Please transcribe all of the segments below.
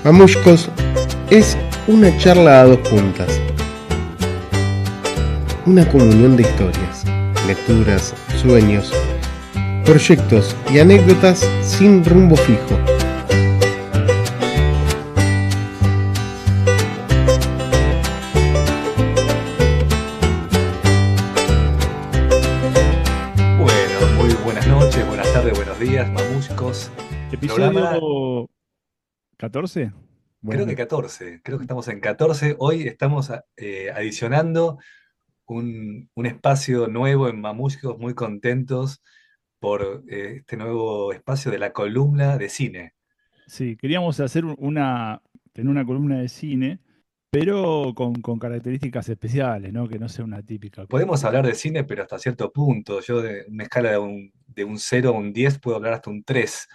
Mamushkos es una charla a dos puntas, una comunión de historias, lecturas, sueños, proyectos y anécdotas sin rumbo fijo. Bueno, muy buenas noches, buenas tardes, buenos días, mamushkos. Programa, Episodio 14. Buenas creo que noches. 14, creo que estamos en 14. Hoy estamos adicionando un espacio nuevo en Mamushkos, muy contentos por este nuevo espacio de la columna de cine. Sí, queríamos hacer tener una columna de cine, pero con características especiales, ¿no? Que no sea una típica Podemos columna. hablar de cine, pero hasta cierto punto. Yo de una escala de un 0 a un 10 puedo hablar hasta un 3.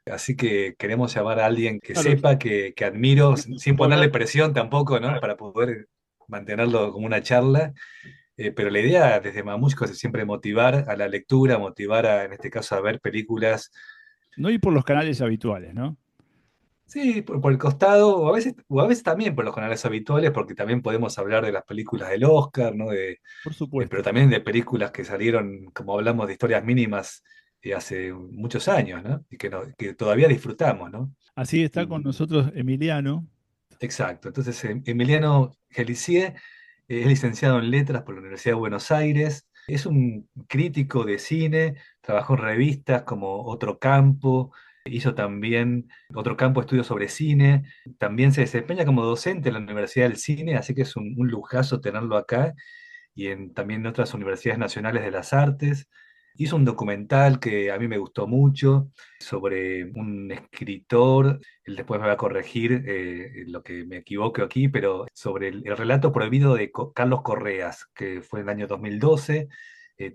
Así que queremos llamar a alguien que Claro, sepa, que admiro, sin puedo ponerle hablar. presión tampoco, ¿no? Para poder mantenerlo como una charla. Pero la idea desde Mamushkos es siempre motivar a la lectura, motivar en este caso, a ver películas. No ir por los canales habituales, ¿no? Sí, por el costado, o a veces también por los canales habituales, porque también podemos hablar de las películas del Oscar, ¿no? Por Pero supuesto. también de películas que salieron, como hablamos, de historias mínimas hace muchos años, ¿no? Y que todavía disfrutamos, ¿no? Así está con Y, nosotros Emiliano. exacto. Entonces, Emiliano Gelicier es licenciado en Letras por la Universidad de Buenos Aires. Es un crítico de cine, trabajó en revistas como Otro Campo, hizo también Otro Campo estudios sobre cine. También se desempeña como docente en la Universidad del Cine, así que es un lujazo tenerlo acá y también en otras universidades nacionales de las artes. Hizo un documental que a mí me gustó mucho sobre un escritor, él después me va a corregir lo que me equivoco aquí, pero sobre el relato prohibido de Carlos Correas, que fue en el año 2012.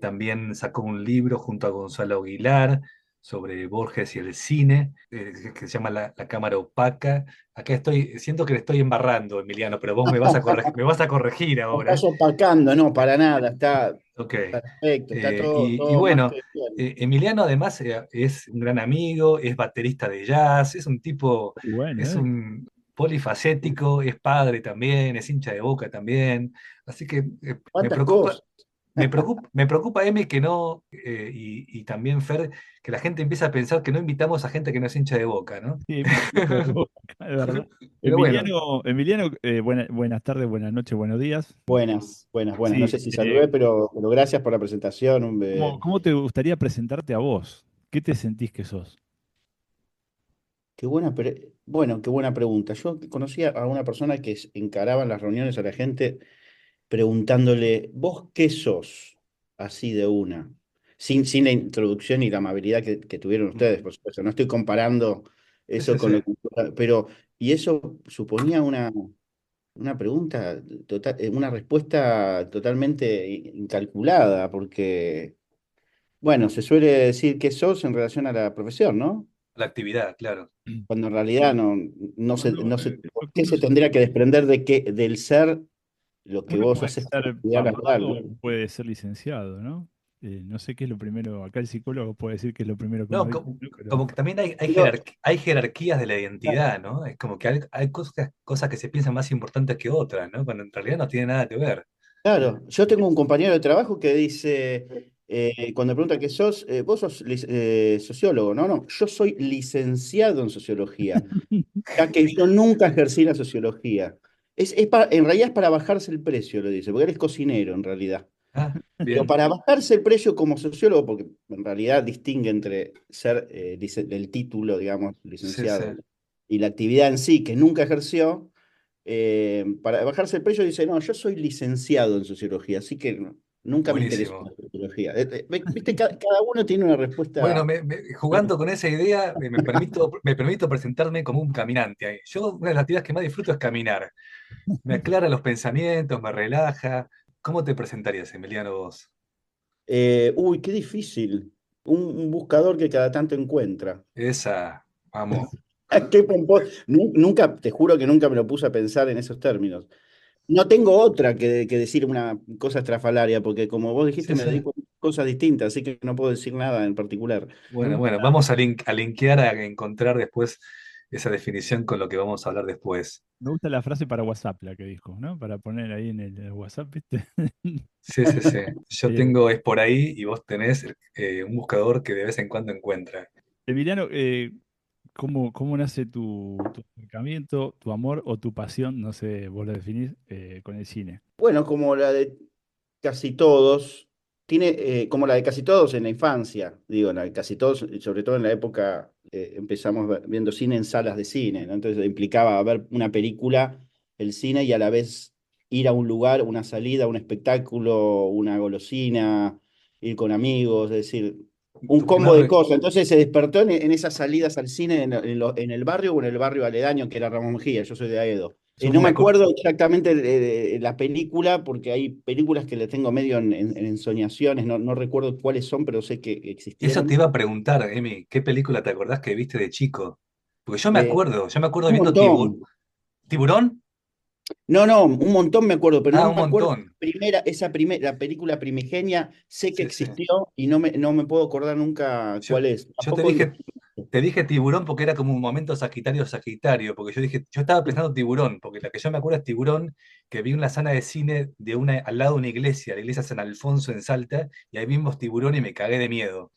También sacó un libro junto a Gonzalo Aguilar sobre Borges y el cine, que se llama La Cámara Opaca. Acá siento que le estoy embarrando, Emiliano, pero vos me vas a corregir No ahora. estás opacando, no, para nada, está Ok. perfecto, está todo, Y todo más bueno, que bien. Emiliano además es un gran amigo, es baterista de jazz, es un tipo, Bueno, es un polifacético, es padre también, es hincha de Boca también. Así que me ¿Cuántas preocupa, cosas? me preocupa, Emi, que no, y también Fer, que la gente empieza a pensar que no invitamos a gente que no es hincha de Boca, ¿no? sí, mucho hincha de Boca, es verdad. Pero bueno, Emiliano, buenas tardes, buenas noches, buenos días. Buenas, buenas, buenas. No Sí, sé si saludé, pero gracias por la presentación. ¿cómo te gustaría presentarte a vos? ¿Qué te sentís que sos? Qué buena, bueno, qué buena pregunta. Yo conocía a una persona que encaraba en las reuniones a la gente preguntándole, ¿vos qué sos? Así de una. Sin la introducción y la amabilidad que tuvieron ustedes, mm, por supuesto. No estoy comparando sí, sí, eso sí, con lo que... Pero, y eso suponía una pregunta, una respuesta totalmente incalculada, porque, bueno, se suele decir que sos en relación a la profesión, ¿no? la actividad, claro. Cuando en realidad Cuando, no sé, ¿por lo que qué uno se se- tendría que desprender del ser lo que Uno vos puede haces en la ser actividad abogado laboral? o puede ser licenciado, ¿no? No sé qué es lo primero, acá el psicólogo puede decir qué es lo primero que uno No, dice, como, ¿no? Pero como que también Digo, hay jerarquías de la identidad, ¿no? Es como que hay cosas que se piensan más importantes que otras, ¿no? Cuando en realidad no tiene nada que ver. claro, yo tengo un compañero de trabajo que dice, cuando pregunta qué sos, vos sos sociólogo, no, no, yo soy licenciado en sociología, ya que yo nunca ejercí la sociología. En realidad es para bajarse el precio, lo dice, porque él es cocinero en realidad. Ah, Pero bien. para bajarse el precio como sociólogo, porque en realidad distingue entre ser del título, digamos, Sí, sí. licenciado, y la actividad en sí, que nunca ejerció, para bajarse el precio dice, no, yo soy licenciado en sociología, así que nunca me interesó la Buenísimo. sociología. Viste, cada uno tiene una Bueno, respuesta. jugando con esa idea, me permito presentarme como un caminante ahí. Yo, una de las actividades que más disfruto es caminar. Me aclara los pensamientos, me relaja. ¿Cómo te presentarías, Emiliano, vos? Uy, qué difícil. Un buscador que cada tanto encuentra. Esa, vamos. Nunca, te juro que nunca me lo puse a pensar en esos términos. No tengo otra que decir una cosa estrafalaria, porque como vos dijiste, Sí, me sí. dedico a cosas distintas, así que no puedo decir nada en particular. Bueno, bueno, vamos a linkear, a encontrar después. esa definición con lo que vamos a hablar después. Me gusta la frase para WhatsApp, la que dijo, ¿no? Para poner ahí en el WhatsApp, ¿viste? Sí, sí, sí. Yo Bien. tengo es por ahí y vos tenés un buscador que de vez en cuando encuentra. Emiliano, ¿cómo nace tu acercamiento, tu amor o tu pasión, no sé, vos lo definís, con el cine? Bueno, como la de casi todos, tiene, como la de casi todos en la infancia, digo, la de casi todos, y sobre todo en la época, empezamos viendo cine en salas de cine, ¿no? Entonces implicaba ver una película, el cine, y a la vez ir a un lugar, una salida, un espectáculo, una golosina, ir con amigos, es decir, un Tu combo de primer, cosas. Entonces se despertó en esas salidas al cine en el barrio o en el barrio aledaño, que era Ramón Mejía, yo soy de Aedo. yo No me me acuerdo, acuerdo exactamente de la película, porque hay películas que le tengo medio en ensoñaciones, no recuerdo cuáles son, pero sé que eso te existieron. iba a preguntar, Emi, ¿qué película te acordás que viste de chico? Porque Eh, yo me acuerdo un viendo montón. Tiburón. No, un montón me acuerdo, pero Ah, no un me acuerdo montón. la película primigenia, sé que Sí, sí. existió y no me puedo acordar nunca Yo, cuál es. yo Tampoco te dije tiburón porque era como un momento Sagitario, Sagitario, porque yo dije, yo estaba pensando tiburón, porque la que yo me acuerdo es tiburón, que vi una sala de cine al lado de una iglesia, la iglesia San Alfonso en Salta, y ahí vimos tiburón y me cagué de miedo.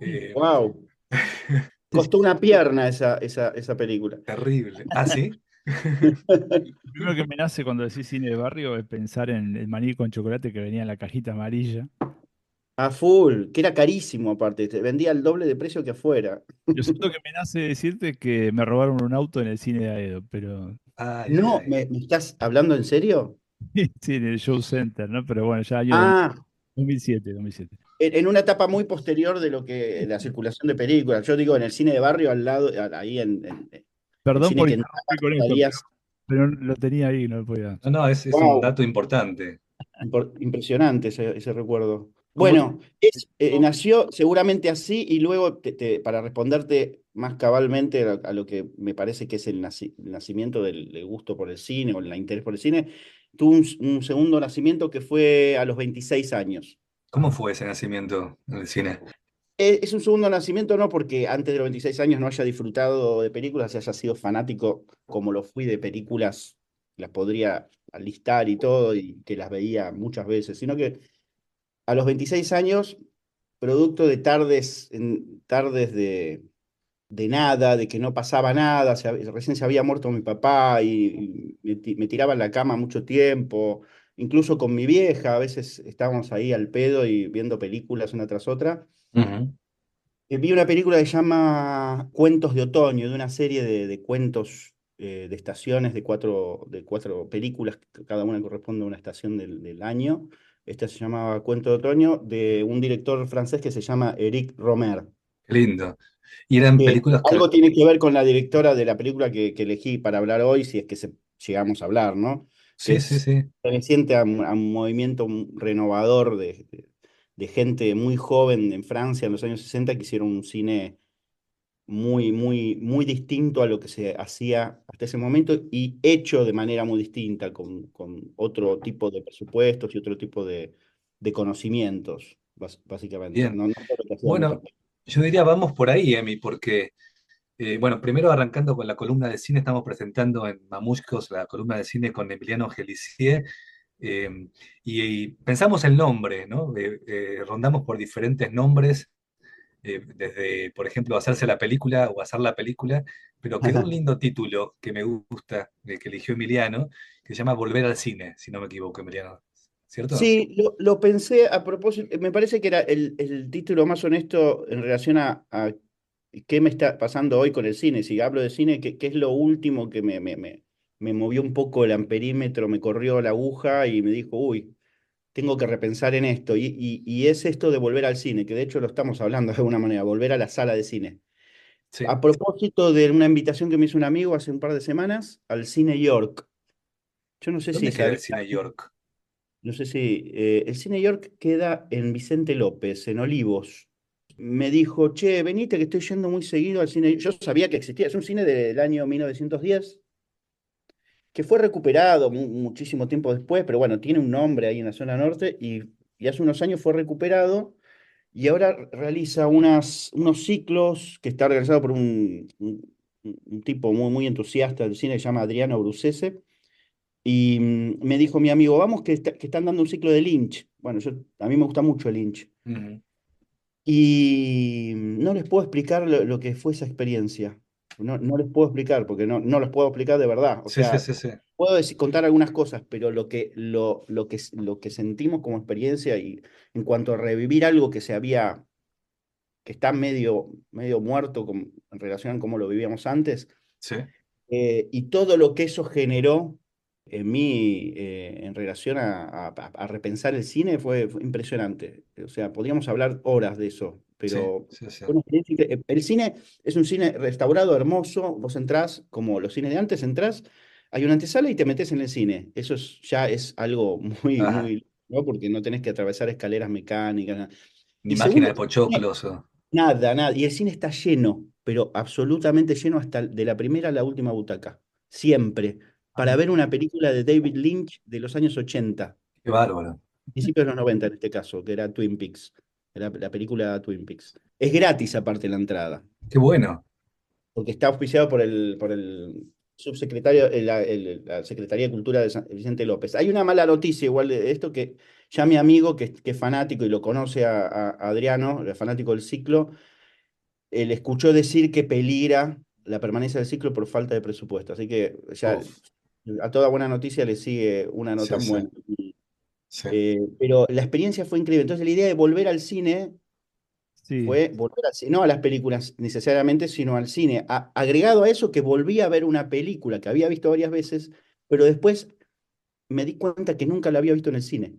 Eh, wow, Sí, sí. costó una pierna esa película. terrible. ¿Ah, sí? Lo primero que me nace cuando decís cine de barrio es pensar en el maní con chocolate que venía en la cajita amarilla. A full, que era carísimo aparte, te vendía el doble de precio que afuera. Lo segundo que me nace decirte es que me robaron un auto en el cine de Aedo, pero Ay, ay, No, ay. ¿me estás hablando en serio? sí, en el Show Center, ¿no? Pero bueno, ya año Ah, 2007, 2007. en una etapa muy posterior de lo que la circulación de películas. Yo digo, en el cine de barrio, al lado, ahí el Perdón cine por que entraba, interrumpir con esto, salías. pero lo tenía ahí, no lo podía. No, no, es un Wow, dato importante. impresionante ese recuerdo. ¿Cómo Bueno, nació seguramente así y luego, para responderte más cabalmente a lo que me parece que es el nacimiento del gusto por el cine o el interés por el cine, tuvo un segundo nacimiento que fue a los 26 años. cómo fue ese nacimiento en el cine? Es un segundo nacimiento, no porque antes de los 26 años no haya disfrutado de películas y haya sido fanático como lo fui de películas, las podría listar y todo, y que las veía muchas veces, sino que a los 26 años, producto de tardes de nada, de que no pasaba nada, recién se había muerto mi papá y me tiraba en la cama mucho tiempo, incluso con mi vieja, a veces estábamos ahí al pedo y viendo películas una tras otra. Ujú. Vi una película que se llama Cuentos de Otoño, de una serie de cuentos de estaciones, de cuatro películas, que cada una corresponde a una estación del año. Esta se llamaba Cuento de Otoño, de un director francés que se llama Eric Romer, Qué lindo. Y eran que películas que... algo tiene que ver con la directora de la película que elegí para hablar hoy, si es que llegamos a hablar, ¿no? Que Sí, sí, es sí. perteneciente a un movimiento renovador de gente muy joven en Francia en los años 60 que hicieron un cine muy distinto a lo que se hacía hasta ese momento y hecho de manera muy distinta, con otro tipo de presupuestos y otro tipo de conocimientos, básicamente. Bien. No fue lo que hacían otras. Bueno, yo diría vamos por ahí, Emi, porque, bueno, primero arrancando con la columna de cine, estamos presentando en Mamuscos la columna de cine con Emiliano Gelicier, eh, y pensamos el nombre, ¿no? Rondamos por diferentes nombres, desde, por ejemplo, hacerse la película o hacer la película, pero quedó un lindo título que me gusta, que eligió Emiliano, que se llama Volver al cine, si no me equivoco, Emiliano, ¿cierto? Sí, lo pensé a propósito, me parece que era el título más honesto en relación a qué me está pasando hoy con el cine. Si hablo de cine, qué es lo último que me movió un poco el amperímetro, me corrió la aguja y me dijo, uy, tengo que repensar en esto. Y es esto de volver al cine, que de hecho lo estamos hablando de alguna manera, volver a la sala de cine. Sí. A propósito de una invitación que me hizo un amigo hace un par de semanas al Cine York. Yo no sé si ¿Dónde queda el sabía. cine York? No sé si el Cine York queda en Vicente López, en Olivos. Me dijo, che, venite que estoy yendo muy seguido al cine. Yo sabía que existía, es un cine del año 1910 que fue recuperado muchísimo tiempo después, pero bueno, tiene un nombre ahí en la zona norte y hace unos años fue recuperado y ahora realiza unos ciclos que está organizado por un tipo muy, muy entusiasta del cine, se llama Adriano Brucese, y me dijo mi amigo, vamos que están dando un ciclo de Lynch. Bueno, a mí me gusta mucho Lynch. Ujú. Y no les puedo explicar lo que fue esa experiencia. No les puedo explicar, porque no les puedo explicar de verdad. O Sí, sí, sea, sí, sí. puedo contar algunas cosas, pero lo que sentimos como experiencia y en cuanto a revivir algo que está medio muerto en relación a cómo lo vivíamos antes, Sí. y todo lo que eso generó en mí en relación a repensar el cine fue impresionante. O sea, podríamos hablar horas de eso, Sí, pero sí, sí. fue una experiencia el cine es un cine restaurado, hermoso. Vos entrás, como los cines de antes, entrás, hay una antesala y te metes en el cine. Eso ya es algo muy, Ajá. muy, ¿no? Porque no tenés que atravesar escaleras mecánicas, nada. Ni Y máquina segundo, de pochoclos. nada, nada. Y el cine está lleno, pero absolutamente lleno hasta de la primera a la última butaca. Siempre. Ah, Para ver una película de David Lynch de los años 80, Qué bárbaro. principios de los 90 en este caso, que era Twin Peaks. Era la película Twin Peaks. Es gratis aparte la entrada, Qué bueno. porque está auspiciado por el subsecretario, la Secretaría de Cultura de Vicente López. Hay una mala noticia igual de esto, que ya mi amigo, que es fanático y lo conoce a Adriano, el fanático del ciclo, él escuchó decir que peligra la permanencia del ciclo por falta de presupuesto. Así que ya Uf. a toda buena noticia le sigue una no Sí, tan sí, buena. sí. Pero la experiencia fue increíble. Entonces la idea de volver al cine sí. fue volver al cine, no a las películas necesariamente, sino al cine. Agregado a eso, que volví a ver una película que había visto varias veces, pero después me di cuenta que nunca la había visto en el cine.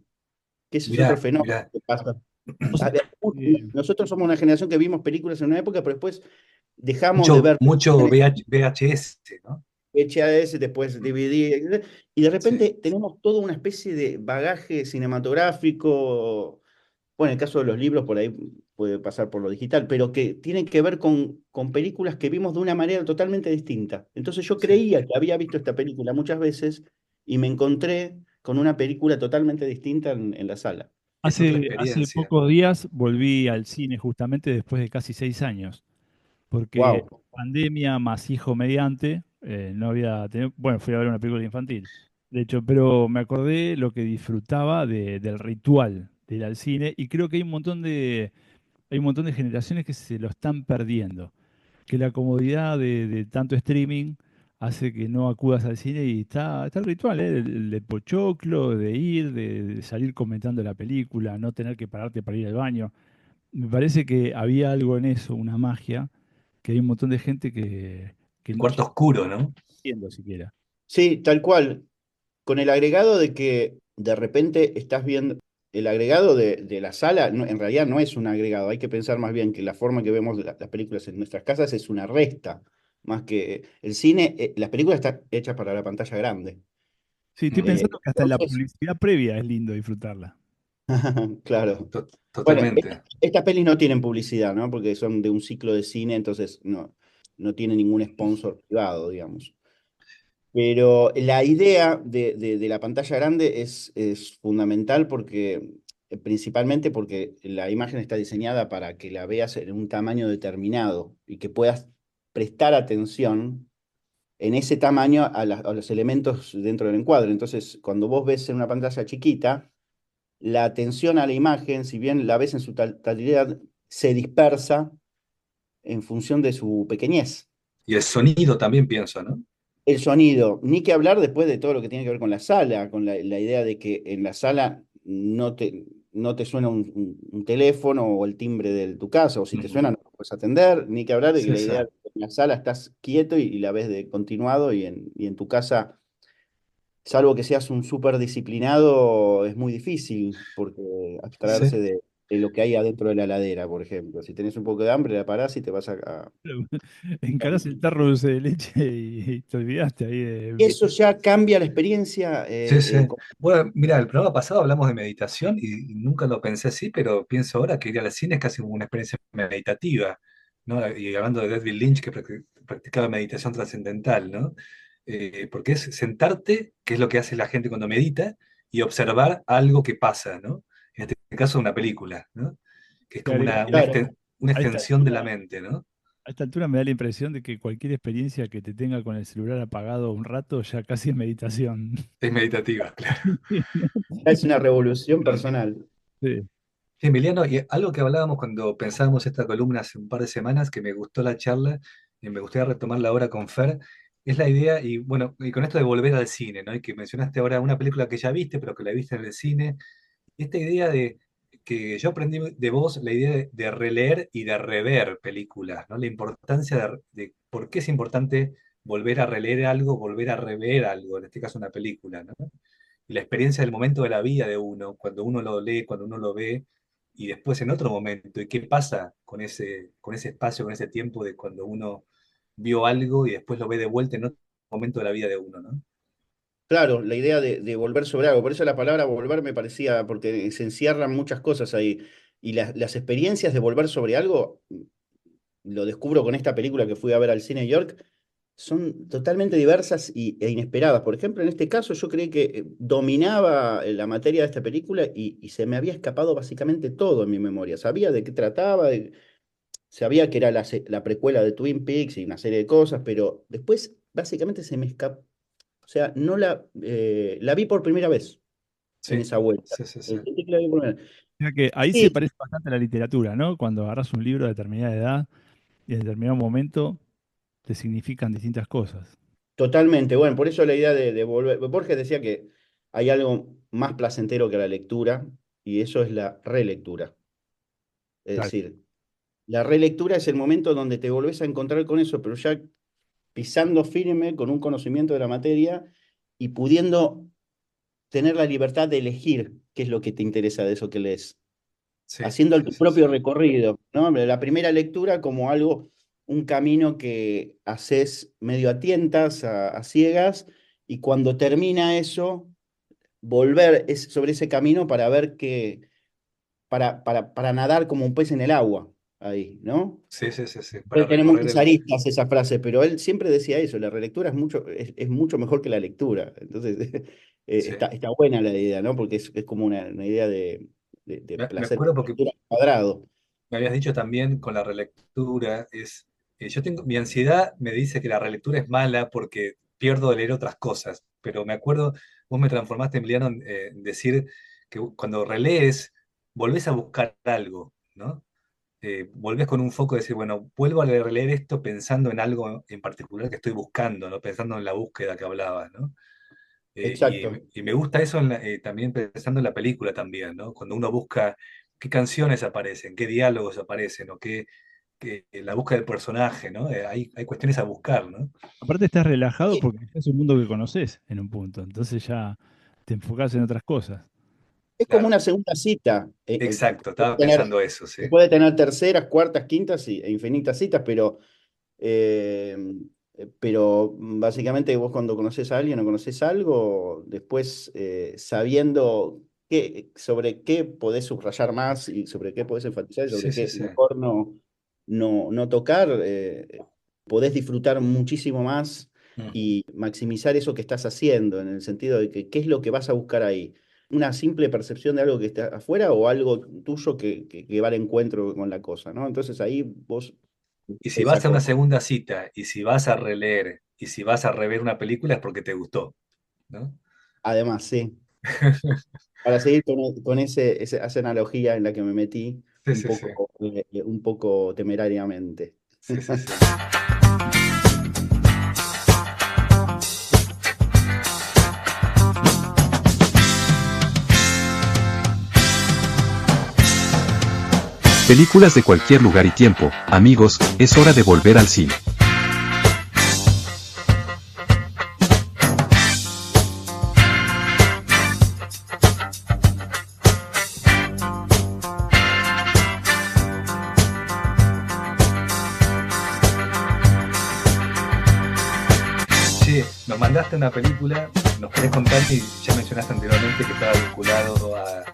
Que ese es otro Mirá, fenómeno mirá. que pasa. A ver, Eh, nosotros somos una generación que vimos películas en una época, pero después dejamos de Mucho, ver mucho VHS, ¿no? VHS, después DVD, y de Sí, repente tenemos toda una especie de bagaje cinematográfico. Bueno, en el caso de los libros, por ahí puede pasar por lo digital, pero que tienen que ver con películas que vimos de una manera totalmente distinta. Entonces yo sí. creía que había visto esta película muchas veces y me encontré con una película totalmente distinta en la sala. Es otra hace experiencia. pocos días volví al cine justamente después de casi 6 años, porque Wow. pandemia más hijo mediante, no había tenido, bueno, fui a ver una película infantil, de hecho, pero me acordé lo que disfrutaba del ritual de ir al cine y creo que hay un montón de generaciones que se lo están perdiendo, que la comodidad de tanto streaming hace que no acudas al cine y está el ritual, ¿eh? El pochoclo, de ir, de salir comentando la película, no tener que pararte para ir al baño. Me parece que había algo en eso, una magia, que hay un montón de gente que El no cuarto oscuro, ¿no? entiendo siquiera. Sí, tal cual. Con el agregado de que de repente estás viendo, el agregado de la sala, en realidad no es un agregado, hay que pensar más bien que la forma que vemos las películas en nuestras casas es una resta, más que el cine, las películas están hechas para la pantalla grande. Sí, estoy pensando que hasta en la Entonces, publicidad previa es lindo disfrutarla. claro. Bueno, Totalmente. estas pelis no tienen publicidad, ¿no? Porque son de un ciclo de cine, entonces no tiene ningún sponsor privado, digamos. Pero la idea de la pantalla grande es fundamental porque, principalmente porque la imagen está diseñada para que la veas en un tamaño determinado y que puedas prestar atención en ese tamaño a los elementos dentro del encuadre. Entonces, cuando vos ves en una pantalla chiquita, la atención a la imagen, si bien la ves en su totalidad, se dispersa en función de su pequeñez. Y el sonido también pienso, ¿no? El sonido, ni que hablar después de todo lo que tiene que ver con la sala, con la idea de que en la sala no te suena un teléfono o el timbre de tu casa, o si te Ujú. suena no lo puedes atender, ni que hablar de que Sí, la sí. idea de que en la sala estás quieto y la ves de continuado y en tu casa, salvo que seas un súper disciplinado, es muy difícil porque Sí. abstraerse de lo que hay adentro de la heladera, por ejemplo. Si tenés un poco de hambre, la parás y te vas a Encarás el tarro de dulce de leche y te olvidaste ahí Eso ya cambia la experiencia. Sí, sí. Bueno, mira, el programa pasado hablamos de meditación y nunca lo pensé así, pero pienso ahora que ir al cine es casi como una experiencia meditativa, ¿no? Y hablando de David Lynch, que practicaba meditación trascendental, ¿no? Porque es sentarte, que es lo que hace la gente cuando medita, y observar algo que pasa, ¿no? En este caso, una película, ¿no? Que es que como agregaste, una Claro, una a esta extensión de la altura, mente, ¿no? A esta altura me da la impresión de que cualquier experiencia que te tenga con el celular apagado un rato ya casi es meditación. Es meditativa, claro. Es una revolución personal. Sí. Sí, Emiliano, y algo que hablábamos cuando pensábamos esta columna hace un par de semanas, que me gustó la charla y me gustaría retomarla ahora con Fer, es la idea, y bueno, y con esto de volver al cine, ¿no? Y que mencionaste ahora una película que ya viste, pero que la viste en el cine, esta idea de que yo aprendí de vos, la idea de releer y de rever películas, ¿no? La importancia de por qué es importante volver a releer algo, volver a rever algo, en este caso una película, ¿no? Y la experiencia del momento de la vida de uno, cuando uno lo lee, cuando uno lo ve, y después en otro momento, y qué pasa con ese espacio, con ese tiempo de cuando uno vio algo y después lo ve de vuelta en otro momento de la vida de uno, ¿no? Claro, la idea de volver sobre algo. Por eso la palabra volver me parecía, porque se encierran muchas cosas ahí. Y las experiencias de volver sobre algo, lo descubro con esta película que fui a ver al cine York, son totalmente diversas e inesperadas. Por ejemplo, en este caso yo creí que dominaba la materia de esta película y se me había escapado básicamente todo en mi memoria. Sabía de qué trataba, sabía que era la precuela de Twin Peaks y una serie de cosas, pero después básicamente se me escapó. O sea, no la vi por primera vez en Sí, esa vuelta. sí, sí, sí. Sentí que la vi por primera vez. O sea que ahí se Sí, parece bastante a la literatura, ¿no? Cuando agarras un libro de determinada edad y en determinado momento te significan distintas cosas. totalmente. Bueno, por eso la idea de volver. Borges decía que hay algo más placentero que la lectura, y eso es la relectura. Es Claro. decir, la relectura es el momento donde te volvés a encontrar con eso, pero ya pisando firme, con un conocimiento de la materia y pudiendo tener la libertad de elegir qué es lo que te interesa de eso que lees, Sí, haciendo sí, tu sí, sí. propio recorrido, ¿no? La primera lectura como algo, un camino que haces medio a tientas, a ciegas, y cuando termina eso, volver sobre ese camino para ver que, para nadar como un pez en el agua, ahí, ¿no? Sí, sí, sí, sí. Puede Para tener recorrer muchas el... aristas esa frase, pero él siempre decía eso, la relectura es mucho mejor que la lectura. Entonces, Sí. está buena la idea, ¿no? Porque es como una idea de Me placer acuerdo porque cuadrado. me habías dicho también con la relectura, yo tengo, mi ansiedad me dice que la relectura es mala porque pierdo de leer otras cosas, pero me acuerdo, vos me transformaste, Emiliano, en decir que cuando relees, volvés a buscar algo, ¿no? Volvés con un foco de decir, bueno, vuelvo a releer esto pensando en algo en particular que estoy buscando, ¿no? Pensando en la búsqueda que hablabas, ¿no? Exacto. Y me gusta eso también pensando en la película también, ¿no? Cuando uno busca qué canciones aparecen, qué diálogos aparecen, o la búsqueda del personaje, ¿no? Hay cuestiones a buscar, ¿no? Aparte estás relajado Sí, porque es un mundo que conoces en un punto, entonces ya te enfocás en otras cosas. es como Claro, una segunda cita. exacto, estaba pensando eso, sí. Puede tener terceras, cuartas, quintas e infinitas citas, Eh, pero básicamente vos cuando conoces a alguien o conoces algo, después sabiendo sobre qué podés subrayar más y sobre qué podés enfatizar y Sí, sobre sí, qué sí. mejor no tocar, podés disfrutar muchísimo más Ujú. y maximizar eso que estás haciendo, en el sentido de que qué es lo que vas a buscar ahí. ¿Una simple percepción de algo que está afuera o algo tuyo que va al encuentro con la cosa, ¿no? Entonces ahí vos Y si vas esa a una cosa. segunda cita, y si vas a releer, y si vas a rever una película es porque te gustó, ¿no? Además, sí. Para seguir con esa analogía en la que me metí Sí, sí, sí. un poco temerariamente. Sí, sí, sí. Películas de cualquier lugar y tiempo, amigos, es hora de volver al cine. Sí, nos mandaste una película, nos querés contar y ya mencionaste anteriormente que estaba vinculado a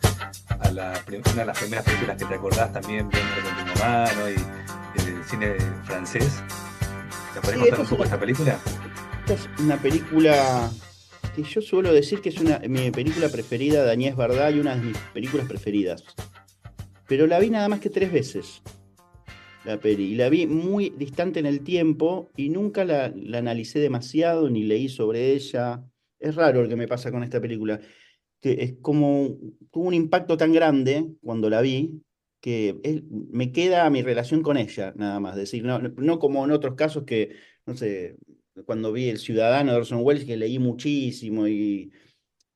una de las primeras películas que te acordás también viendo con tu mamá, ¿no? Y el cine francés. ¿Te podés Sí, contar un poco de esta película? esta es una película que yo suelo decir que es mi película preferida de Agnès Varda y una de mis películas preferidas. Pero la vi nada más que 3 veces. la peli. Y la vi muy distante en el tiempo y nunca la analicé demasiado ni leí sobre ella. Es raro lo que me pasa con esta película, que es como, tuvo un impacto tan grande cuando la vi, que me queda mi relación con ella, nada más. Es decir, no como en otros casos que, no sé, cuando vi El Ciudadano de Orson Welles, que leí muchísimo y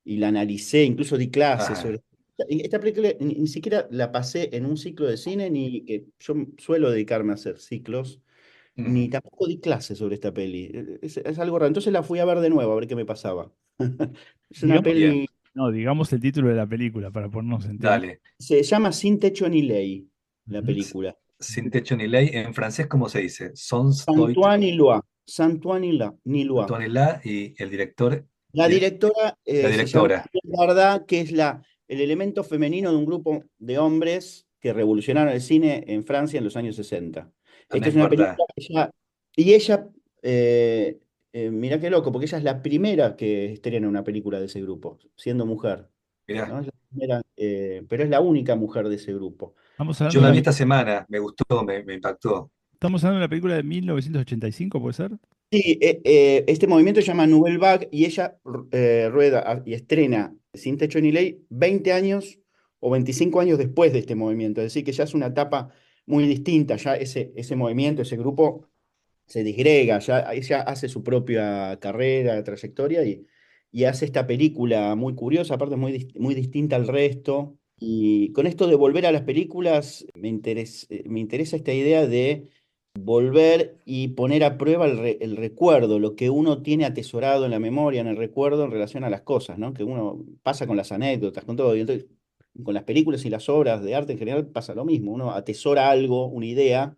la analicé, incluso di clases Ajá. sobre... Esta película ni siquiera la pasé en un ciclo de cine, ni que yo suelo dedicarme a hacer ciclos, ni Ujú. tampoco di clases sobre esta peli. Es algo raro. Entonces la fui a ver de nuevo, a ver qué me pasaba. Es una Digamos, Bien, peli, no, digamos el título de la película para ponernos en tema. dale. se llama Sin techo ni ley, la Ujú. película. Sin techo ni ley. En francés, ¿cómo se dice? Sans toit, Saint-Ouen Nilois. Saint-Ouen Nilois. Antoine La y el director, La directora la se llama directora. Varda, que es el elemento femenino de un grupo de hombres que revolucionaron el cine en Francia en los años 60. Esta es Agnès una Varda. película que ella, eh, mirá qué loco, porque ella es la primera que estrena una película de ese grupo, siendo mujer, Mirá, ¿no? Es la primera, pero es la única mujer de ese grupo. Estamos hablando yo de la una, vi esta semana, me gustó, me impactó. estamos hablando de una película de 1985, ¿puede ser? Sí, este movimiento se llama Nouvelle Vague y ella rueda y estrena Sin Techo ni Ley 20 años o 25 años después de este movimiento. Es decir, que ya es una etapa muy distinta, ya ese movimiento, ese grupo se disgrega, ya ella hace su propia carrera, trayectoria y hace esta película muy curiosa, aparte es muy distinta al resto. Y con esto de volver a las películas, me interesa esta idea de volver y poner a prueba el recuerdo, lo que uno tiene atesorado en la memoria, en el recuerdo en relación a las cosas, ¿no? Que uno pasa con las anécdotas, con todo. Y entonces, con las películas y las obras de arte en general pasa lo mismo. Uno atesora algo, una idea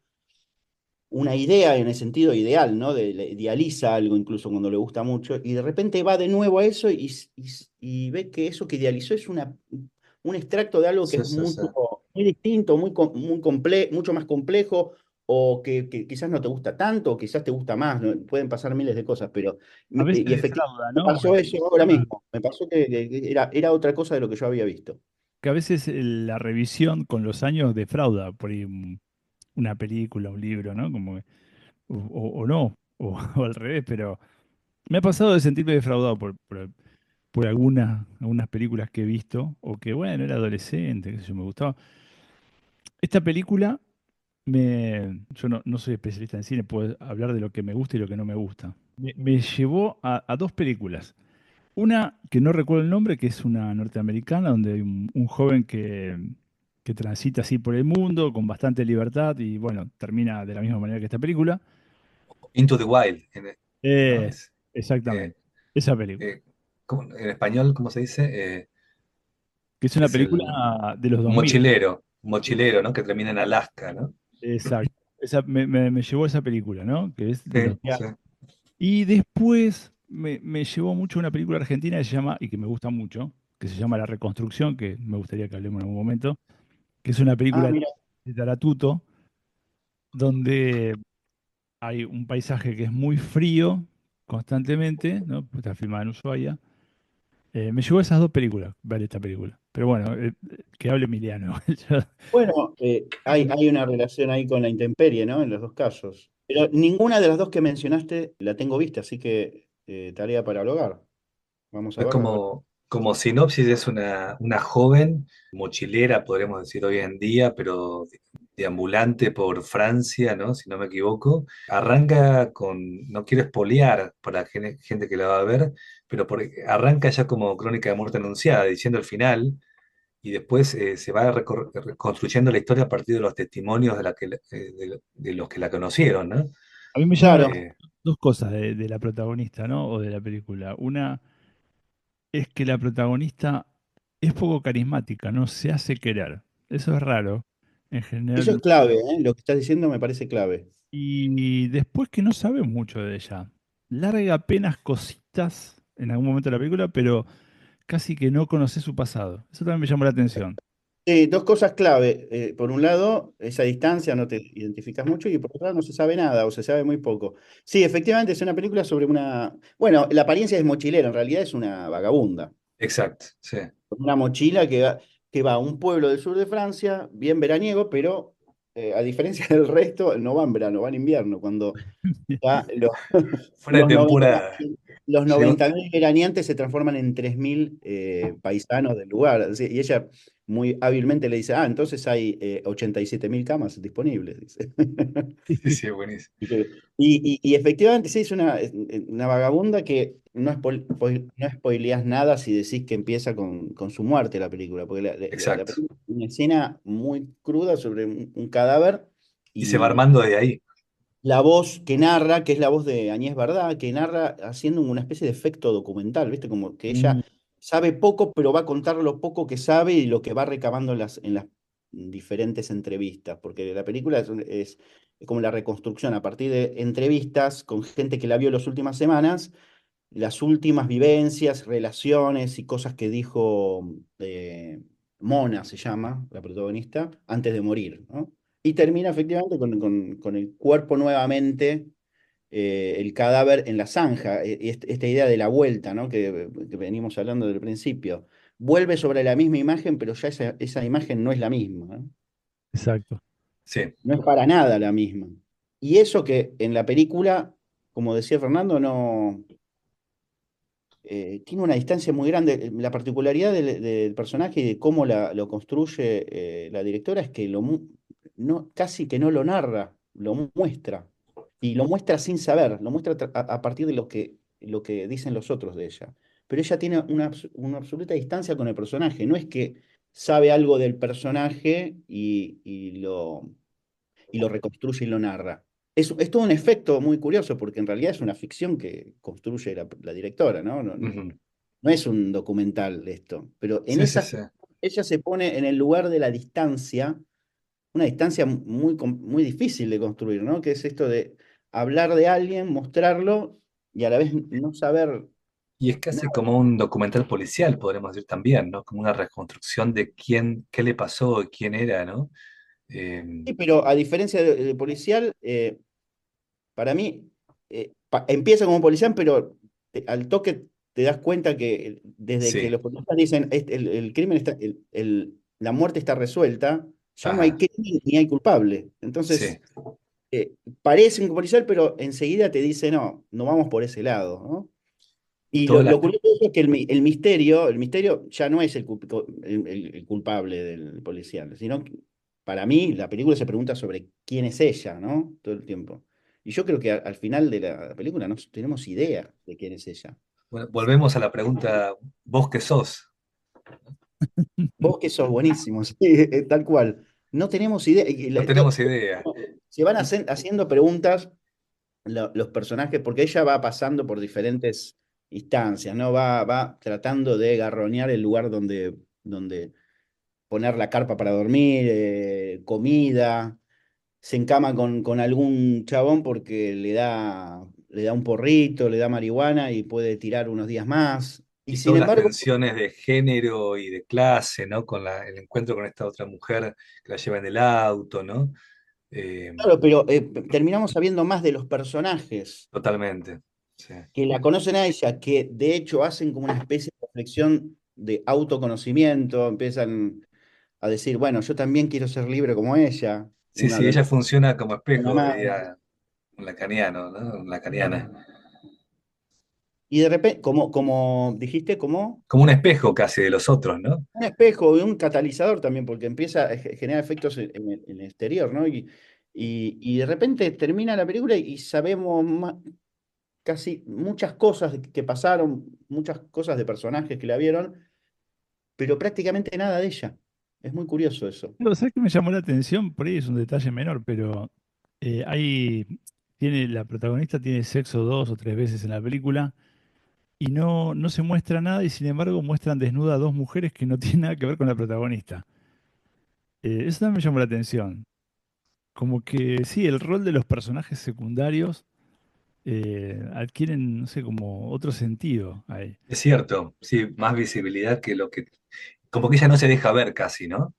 en el sentido ideal, ¿no? Idealiza algo incluso cuando le gusta mucho, y de repente va de nuevo a eso y ve que eso que idealizó es un extracto de algo que Sí, es sí, sí. muy distinto, mucho más complejo, o que quizás no te gusta tanto, o quizás te gusta más, ¿no? Pueden pasar miles de cosas, pero A veces y efectivamente defrauda, me ¿no? pasó eso ahora mismo, me pasó que era otra cosa de lo que yo había visto. Que a veces la revisión con los años defrauda por ahí una película, un libro, ¿no? Como, o no, o al revés, pero me ha pasado de sentirme defraudado por algunas películas que he visto, o que, bueno, era adolescente, qué sé yo, me gustaba. Esta película, yo no soy especialista en cine, puedo hablar de lo que me gusta y lo que no me gusta. Me llevó a dos películas. Una que no recuerdo el nombre, que es una norteamericana, donde hay un joven que transita así por el mundo con bastante libertad y bueno, termina de la misma manera que esta película. Into the Wild, ¿no? Eh, Es, eh, exactamente, esa película. eh, en español, ¿cómo se dice? Que es una Es película de los 2000. un mochilero, ¿no? Que termina en Alaska, ¿no? Exacto. Me llevó a esa película, ¿no? Que es de Sí, los... sí. Y después me llevó mucho una película argentina que se llama, y que me gusta mucho, que se llama La Reconstrucción, que me gustaría que hablemos en algún momento, que es una Ah, película mira. de Taratuto, donde hay un paisaje que es muy frío constantemente, ¿no? Pues está filmada en Ushuaia. Me llevó a esas dos películas, ver esta película. Pero bueno, que hable Emiliano. Yo- Bueno, hay una relación ahí con la intemperie, ¿no? En los dos casos. Pero ninguna de las dos que mencionaste la tengo vista, así que tarea para el hogar. Vamos a Es verla. A ver. como sinopsis, es una joven mochilera, podríamos decir hoy en día, pero deambulante por Francia, ¿no? Si no me equivoco. Arranca con, no quiero espolear para gente que la va a ver, pero arranca ya como crónica de muerte anunciada, diciendo el final, y después se va reconstruyendo la historia a partir de los testimonios de los que la conocieron, ¿no? A mí me llama Claro, dos cosas de la protagonista, ¿no? O de la película. Una es que la protagonista es poco carismática, no se hace querer. Eso es raro, en eso es general. clave, ¿eh? Lo que estás diciendo me parece clave. Y después que no sabe mucho de ella. Larga apenas cositas en algún momento de la película, pero casi que no conoce su pasado. Eso también me llamó la atención. Sí, dos cosas clave. Por un lado, esa distancia no te identificas mucho y por otro lado no se sabe nada o se sabe muy poco. Sí, efectivamente es una película sobre una... Bueno, la apariencia es mochilera, en realidad es una vagabunda. Exacto, sí. Con una mochila que va a un pueblo del sur de Francia, bien veraniego, pero a diferencia del resto, no va en verano, va en invierno, cuando ya Fuera de los temporada. los Llegó- 90.000 veraneantes se transforman en 3.000 paisanos del lugar. Así, y ella muy hábilmente le dice, entonces hay 87.000 camas disponibles, dice. Sí, sí, buenísimo. Y efectivamente, sí, es una vagabunda que no spoileás nada si decís que empieza con su muerte la película, porque la Exacto. película es una escena muy cruda sobre un cadáver Y se va y armando de ahí. la voz que narra, que es la voz de Añez Verdad, que narra haciendo una especie de efecto documental, ¿viste? Como que Mm, ella sabe poco, pero va a contar lo poco que sabe y lo que va recabando en las diferentes entrevistas, porque la película es como la reconstrucción a partir de entrevistas con gente que la vio las últimas semanas, las últimas vivencias, relaciones y cosas que dijo Mona, se llama, la protagonista, antes de morir, ¿no? Y termina efectivamente con el cuerpo nuevamente, el cadáver en la zanja, y esta idea de la vuelta, ¿no? Que venimos hablando del principio. Vuelve sobre la misma imagen, pero ya esa imagen no es la misma, ¿no? exacto. Sí, No es para nada la misma. Y eso que en la película, como decía Fernando, no, tiene una distancia muy grande. La particularidad del personaje y de cómo lo construye la directora es que no, casi que no lo narra, lo muestra. Y lo muestra sin saber, lo muestra a partir de lo que dicen los otros de ella. Pero ella tiene una absoluta distancia con el personaje. No es que sabe algo del personaje y lo reconstruye y lo narra. Es todo un efecto muy curioso, porque en realidad es una ficción que construye la directora, ¿no? No, ujú. no es un documental esto, pero en Sí, sí, esa sí. ella se pone en el lugar de la distancia, una distancia muy difícil de construir, ¿no? Que es esto de hablar de alguien, mostrarlo y a la vez no saber Y es nada. casi como un documental policial, podremos decir también, ¿no? Como una reconstrucción de quién, qué le pasó, quién era, ¿no? Eh, Sí, pero a diferencia de policial, para mí, empieza como policial, pero al toque te das cuenta que desde que sí, los policías dicen el crimen está, la muerte está resuelta, ya no hay ajá, crimen ni hay culpable. sí. Entonces, parece un policial, pero enseguida te dice, no, no vamos por ese lado, ¿no? Y Y todas las... lo curioso es que el misterio ya no es el culpable del policial, sino que para mí la película se pregunta sobre quién es ella, ¿no? Todo el tiempo. Y yo creo que al final de la película no tenemos idea de quién es ella. Bueno, volvemos a la pregunta, ¿vos qué sos? Vos que sos buenísimo, sí, tal cual. No tenemos idea. No tenemos idea. Se van Y haciendo preguntas los personajes, porque ella va pasando por diferentes instancias, ¿no? Va tratando de garroñar el lugar donde poner la carpa para dormir, comida, se encama con algún chabón porque le da un porrito, le da marihuana y puede tirar unos días más. Y y sin todas las embargo, tensiones de género y de clase, ¿no? Con el encuentro con esta otra mujer que la lleva en el auto, ¿no? Eh, claro, pero terminamos sabiendo más de los personajes totalmente. Sí. que la conocen a ella, que de hecho hacen como una especie de reflexión de autoconocimiento, empiezan a decir, bueno, yo también quiero ser libre como ella, Sí, una sí, ella adolescente, funciona como una espejo, madre. diría un lacaniano, ¿no? Un lacaniana. Y de repente, como dijiste, como Como un espejo casi de los otros, ¿no? un espejo y un catalizador también, porque empieza a generar efectos en el exterior, ¿no? Y de repente termina la película y sabemos casi muchas cosas que pasaron, muchas cosas de personajes que la vieron, pero prácticamente nada de ella. Es muy curioso eso. Pero, ¿sabes qué me llamó la atención? Por ahí es un detalle menor, pero la protagonista tiene sexo 2 o 3 veces en la película y no se muestra nada y sin embargo muestran desnuda a dos mujeres que no tienen nada que ver con la protagonista. Eso también me llamó la atención. Como que sí, el rol de los personajes secundarios adquieren, no sé, como otro sentido ahí. Es cierto, sí, más visibilidad que lo que... Como que ella no se deja ver casi, ¿no?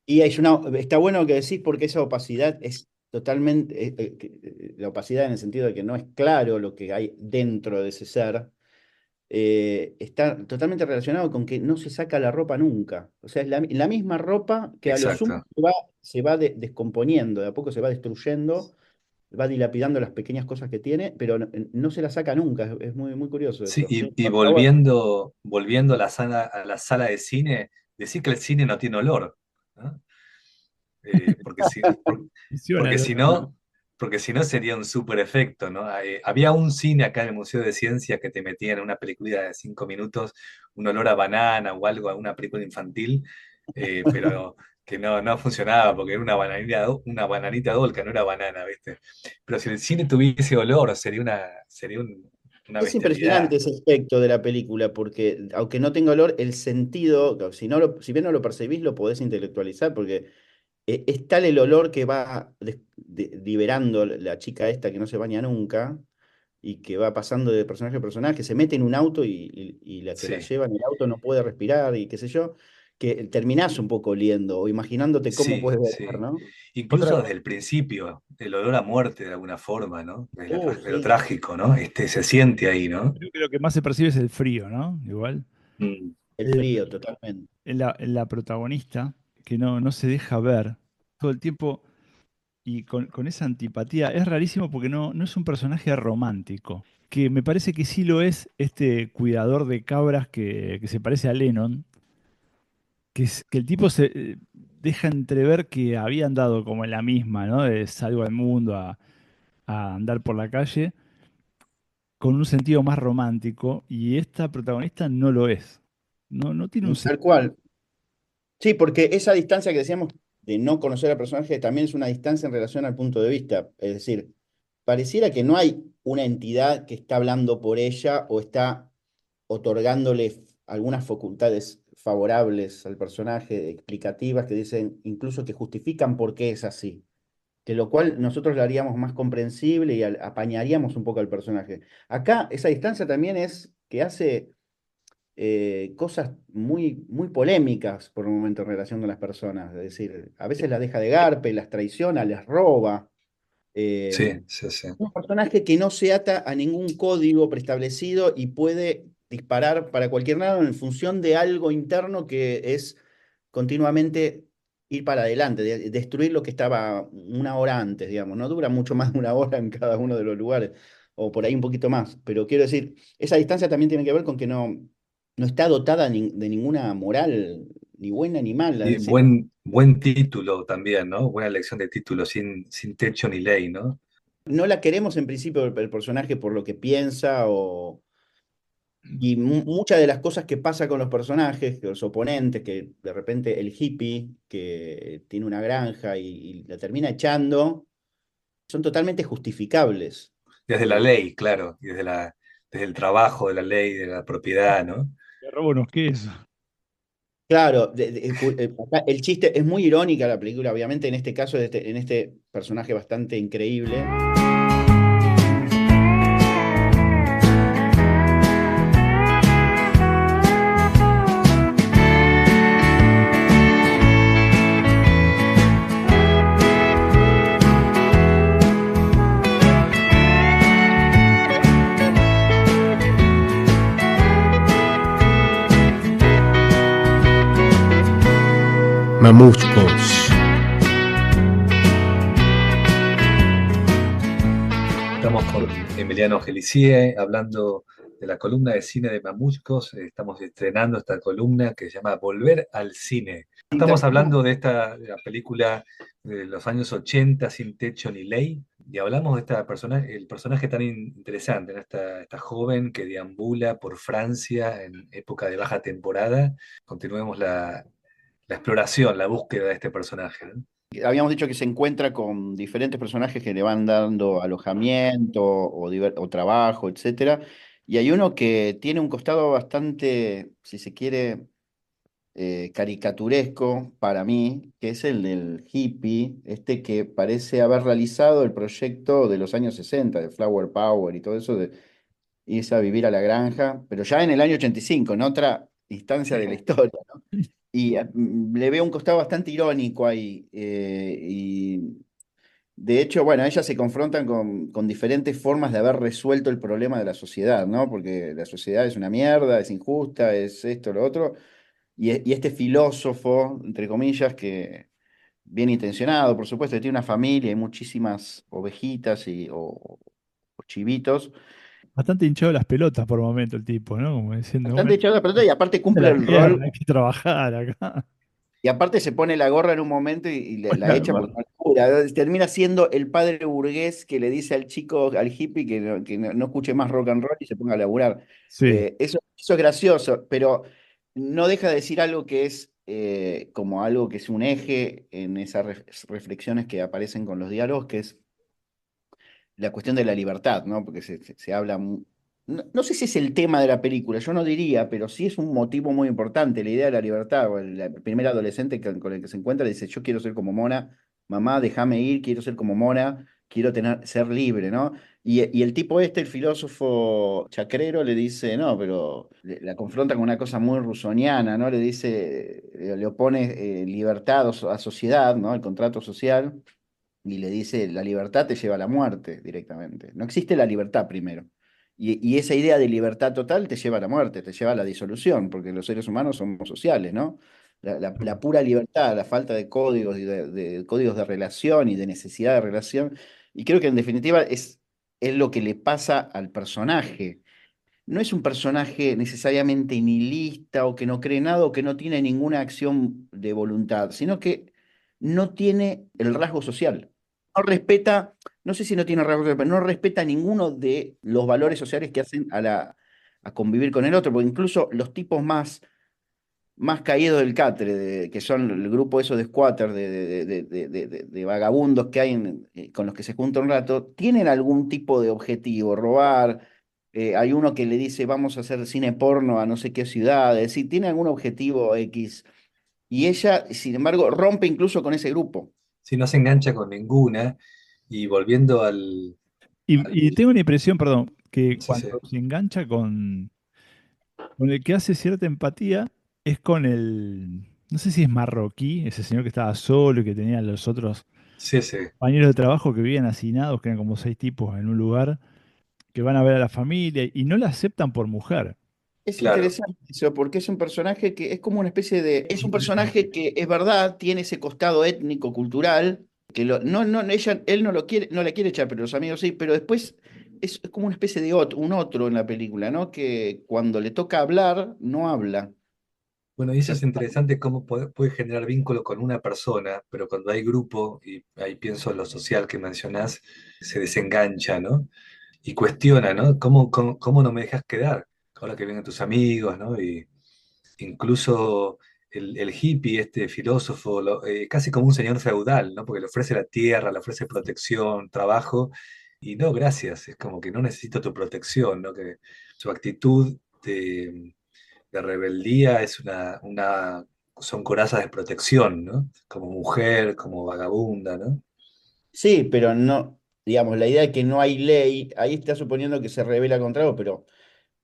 Y está bueno que decís porque esa opacidad es totalmente, la opacidad en el sentido de que no es claro lo que hay dentro de ese ser, está totalmente relacionado con que no se saca la ropa nunca. O sea, es la misma ropa que a lo sumo Exacto. se va descomponiendo, de a poco se va destruyendo, va dilapidando las pequeñas cosas que tiene, pero no se la saca nunca. Es muy, muy curioso Sí, eso. Sí, y está bueno. volviendo a la sala de cine, decir que el cine no tiene olor, ¿no? Porque Funciona porque el si olor. no, porque si no sería un super efecto, ¿no? Había un cine acá en el Museo de Ciencia que te metía en una película de 5 minutos, un olor a banana o algo, a una película infantil, pero que no funcionaba porque era una bananita dolca, no era banana, ¿viste? Pero si el cine tuviese olor, una Es impresionante bestialidad. ese aspecto de la película, porque aunque no tenga olor, el sentido, claro, si bien no lo percibís, lo podés intelectualizar, porque es tal el olor que va liberando la chica esta que no se baña nunca y que va pasando de personaje a personaje, se mete en un auto y la que la Sí, lleva en el auto no puede respirar y qué sé yo, que terminás un poco oliendo o imaginándote cómo sí, puedes oler, sí. ¿no? Incluso Otra, desde el principio, el olor a muerte de alguna forma, ¿no? De lo Sí, trágico, ¿no? Se siente ahí, ¿no? creo que lo que más se percibe es el frío, ¿no? Igual. Mm. el Eh, frío, totalmente. en la protagonista, que no se deja ver todo el tiempo y con esa antipatía, es rarísimo porque no es un personaje romántico, que me parece que sí lo es este cuidador de cabras que se parece a Lennon, que el tipo se deja entrever que había andado como en la misma, ¿no? De salgo al mundo a andar por la calle, con un sentido más romántico, y esta protagonista no lo es. No tiene un Tal sentido. cual. Sí, porque esa distancia que decíamos de no conocer al personaje también es una distancia en relación al punto de vista. Es decir, pareciera que no hay una entidad que está hablando por ella o está otorgándole algunas facultades favorables al personaje, explicativas, que dicen incluso que justifican por qué es así. Que lo cual nosotros lo haríamos más comprensible y apañaríamos un poco al personaje. Acá esa distancia también es que hace cosas muy, muy polémicas por un momento en relación con las personas. Es decir, a veces las deja de garpe, las traiciona, les roba. Eh, Sí, sí, sí. un personaje que no se ata a ningún código preestablecido y puede disparar para cualquier lado en función de algo interno que es continuamente ir para adelante, destruir lo que estaba una hora antes, digamos. No dura mucho más de una hora en cada uno de los lugares, o por ahí un poquito más. Pero quiero decir, esa distancia también tiene que ver con que no está dotada de ninguna moral, ni buena ni mala. Y Es decir, buen título también, ¿no? Buena elección de título, sin techo ni ley, ¿no? no la queremos en principio el personaje por lo que piensa y muchas de las cosas que pasa con los personajes, que los oponentes, que de repente el hippie que tiene una granja y la termina echando, son totalmente justificables. Desde la Eh, ley, claro, y desde el trabajo de la ley, de la propiedad, ¿no? Le robo unos quesos. claro, acá el chiste es muy irónica la película, obviamente en este caso, en este personaje bastante increíble. Mamushkos. Estamos con Emiliano Gelicie hablando de la columna de cine de Mamushkos. Estamos estrenando esta columna que se llama Volver al cine. Estamos hablando de la película de los años 80, Sin techo ni ley, y hablamos de el personaje tan interesante, ¿no? Esta joven que deambula por Francia en época de baja temporada. Continuemos la exploración, la búsqueda de este personaje, ¿no? Habíamos dicho que se encuentra con diferentes personajes que le van dando alojamiento o trabajo, etcétera. Y hay uno que tiene un costado bastante, si se quiere, caricaturesco para mí, que es el del hippie, este que parece haber realizado el proyecto de los años 60 de Flower Power y todo eso, de irse a vivir a la granja, pero ya en el año 85 en otra instancia de la historia, ¿no? Y le veo un costado bastante irónico ahí. De hecho, bueno, ellas se confrontan con diferentes formas de haber resuelto el problema de la sociedad, ¿no? Porque la sociedad es una mierda, es injusta, es esto, lo otro. Y este filósofo, entre comillas, que bien intencionado, por supuesto, que tiene una familia, hay muchísimas ovejitas o chivitos, Bastante hinchado las pelotas por momento el tipo, ¿no? Como diciendo, bueno, bastante echado a la pelota y aparte de cumple la el rol. tierra, hay que trabajar acá. Y aparte se pone la gorra en un momento y la Hola, echa porque no labura. Termina siendo el padre burgués que le dice al chico, al hippie, que no escuche más rock and roll y se ponga a laburar. sí, Eso es gracioso, pero no deja de decir algo que es como algo que es un eje en esas reflexiones que aparecen con los diálogos, que es la cuestión de la libertad, ¿no? Porque se habla, no sé si es el tema de la película, yo no diría, pero sí es un motivo muy importante, la idea de la libertad. O el primer adolescente con el que se encuentra dice, yo quiero ser como Mona, mamá, déjame ir, quiero ser como Mona, quiero ser libre, ¿no? Y el tipo este, el filósofo chacrero, le dice, no, pero la confronta con una cosa muy rusoniana, ¿no? Le dice, le opone libertad a sociedad, ¿no? El contrato social y le dice, la libertad te lleva a la muerte directamente. No existe la libertad primero. Y esa idea de libertad total te lleva a la muerte, te lleva a la disolución, porque los seres humanos somos sociales, ¿no? La pura libertad, la falta de códigos, y de códigos de relación y de necesidad de relación. Y creo que en definitiva es lo que le pasa al personaje. No es un personaje necesariamente nihilista o que no cree nada o que no tiene ninguna acción de voluntad, sino que no tiene el rasgo social. No respeta, no sé si no tiene rasgo social, pero no respeta ninguno de los valores sociales que hacen a convivir con el otro, porque incluso los tipos más caídos del catre, que son el grupo esos de squatters, de vagabundos que hay con los que se junta un rato, tienen algún tipo de objetivo, robar. Hay uno que le dice, vamos a hacer cine porno a no sé qué ciudad, es decir, tiene algún objetivo X. Y ella, sin embargo, rompe incluso con ese grupo. Si no se engancha con ninguna, y volviendo al- Y tengo una impresión, perdón, que sí, sí, cuando se engancha con el que hace cierta empatía es con el, no sé si es marroquí, ese señor que estaba solo y que tenía a los otros sí, sí, compañeros de trabajo que vivían hacinados, que eran como seis tipos en un lugar, que van a ver a la familia y no la aceptan por mujer. Es claro. interesante eso, porque es un personaje que es como una especie de... Es un personaje que es verdad, tiene ese costado étnico, cultural, que él no lo quiere, no la quiere echar, pero los amigos sí, pero después es como una especie de un otro en la película, ¿no? Que cuando le toca hablar, no habla. Bueno, y eso es interesante cómo puede generar vínculo con una persona, pero cuando hay grupo, y ahí pienso en lo social que mencionás, se desengancha, ¿no? Y cuestiona, ¿no? ¿Cómo no me dejas quedar? Ahora que vienen tus amigos, ¿no? Y incluso el hippie, este filósofo, casi como un señor feudal, ¿no? Porque le ofrece la tierra, le ofrece protección, trabajo, y no, gracias, es como que no necesito tu protección, ¿no? Que su actitud de rebeldía es son corazas de protección, ¿no? Como mujer, como vagabunda, ¿no? Sí, pero no, digamos, la idea de que no hay ley, ahí está suponiendo que se revela contra algo, pero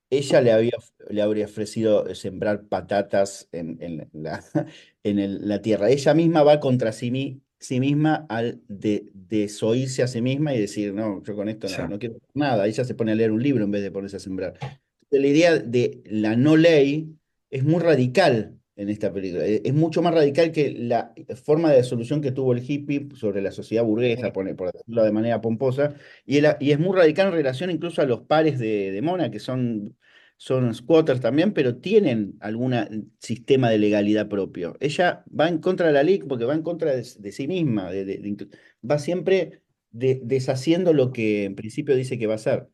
ella le habría ofrecido sembrar patatas en la tierra. Ella misma va contra sí misma al desoírse a sí misma y decir, no, yo con esto Ya. no quiero hacer nada. Ella se pone a leer un libro en vez de ponerse a sembrar. La idea de la no ley es muy radical en esta película. Es mucho más radical que la forma de solución que tuvo el hippie sobre la sociedad burguesa, por decirlo de manera pomposa, y es muy radical en relación incluso a los pares de Mona, que son squatters también, pero tienen algún sistema de legalidad propio. Ella va en contra de la ley porque va en contra de sí misma, va siempre deshaciendo lo que en principio dice que va a hacer.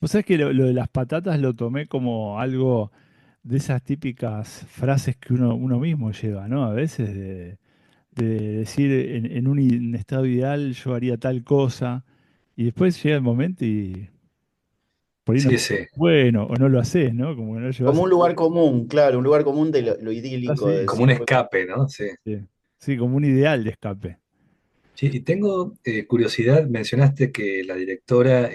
Vos sabés que lo de las patatas lo tomé como algo de esas típicas frases que uno mismo lleva, ¿no? A veces de decir en un estado ideal yo haría tal cosa y después llega el momento y por ahí no Sí, es sí. bueno o no lo haces, ¿no? Como que no llevas Como un lugar común, claro, un lugar común de lo idílico, de así. Como un decir, escape, ¿no? Sí. Sí, sí, como un ideal de escape. Sí, y tengo curiosidad, mencionaste que la directora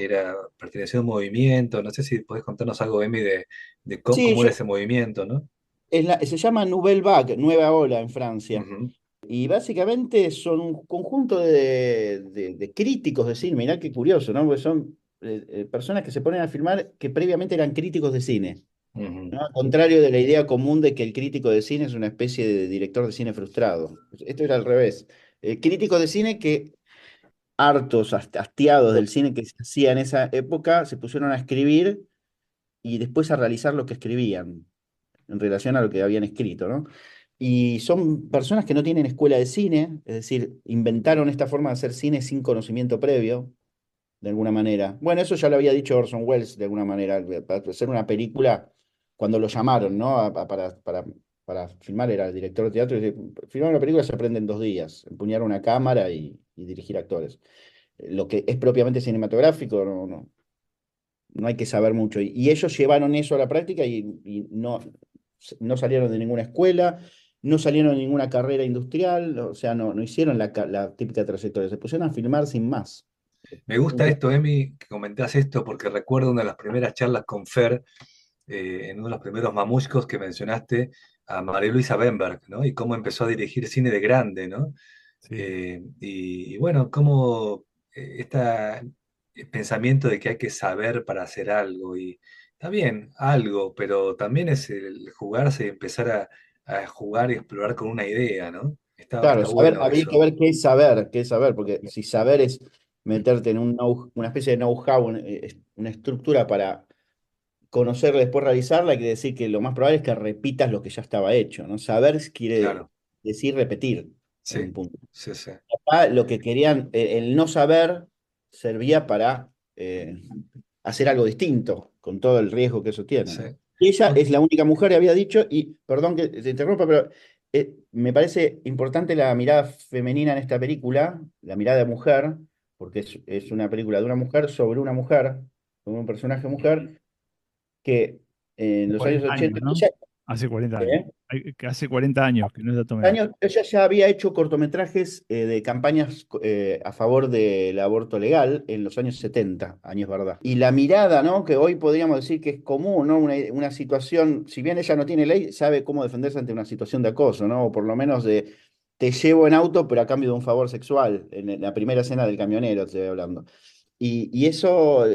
pertenecía a un movimiento, no sé si podés contarnos algo, Emi, de sí, cómo era ese movimiento, ¿no? se llama Nouvelle Vague, Nueva Ola en Francia. Ujú. Y básicamente son un conjunto de críticos de cine. Mirá qué curioso, ¿no? Porque son personas que se ponen a filmar que previamente eran críticos de cine. Ujú. ¿No? Al contrario de la idea común de que el crítico de cine es una especie de director de cine frustrado. Esto era al revés. Críticos de cine que, hartos, hastiados del cine que se hacía en esa época, se pusieron a escribir y después a realizar lo que escribían en relación a lo que habían escrito, ¿no? Y son personas que no tienen escuela de cine, es decir, inventaron esta forma de hacer cine sin conocimiento previo, de alguna manera. Bueno, eso ya lo había dicho Orson Welles de alguna manera, para hacer una película, cuando lo llamaron, ¿no? Para filmar, era el director de teatro, y dice, filmar una película se aprende en 2 días, empuñar una cámara y dirigir actores. Lo que es propiamente cinematográfico, no hay que saber mucho. Y ellos llevaron eso a la práctica y no salieron de ninguna escuela, no salieron de ninguna carrera industrial, o sea, no hicieron la típica trayectoria, se pusieron a filmar sin más. Me gusta esto, Emi, que comentás esto, porque recuerdo una de las primeras charlas con Fer, en uno de los primeros mamuscos que mencionaste, a María Luisa Bemberg, ¿no? Y cómo empezó a dirigir cine de grande, ¿no? Sí. Y bueno, cómo este pensamiento de que hay que saber para hacer algo, y está bien, algo, pero también es el jugarse y empezar a jugar y explorar con una idea, ¿no? Claro, Está bueno habría que eso. ver qué es saber, porque si saber es meterte en una especie de know-how, una estructura para conocerla y después realizarla, hay que decir que lo más probable es que repitas lo que ya estaba hecho, ¿no? Saber quiere Claro, decir repetir en un sí, punto. sí, sí, Acá lo que querían, el no saber servía para hacer algo distinto, con todo el riesgo que eso tiene, sí. ¿no? Y ella O- es la única mujer, había dicho, y perdón que te interrumpa, pero me parece importante la mirada femenina en esta película, la mirada de mujer, porque es una película de una mujer, sobre un personaje mujer, que en los años 40 años, 80 ¿no? ella, Hace 40 años. ¿eh? Que hace 40 años, que no es dato menor. Años, ella ya había hecho cortometrajes de campañas a favor del aborto legal en los años 70, años verdad. Y la mirada, ¿no? Que hoy podríamos decir que es común, ¿no? Una situación, si bien ella no tiene ley, sabe cómo defenderse ante una situación de acoso, ¿no? O por lo menos de te llevo en auto, pero a cambio de un favor sexual, en la primera escena del camionero, estoy hablando. Y eso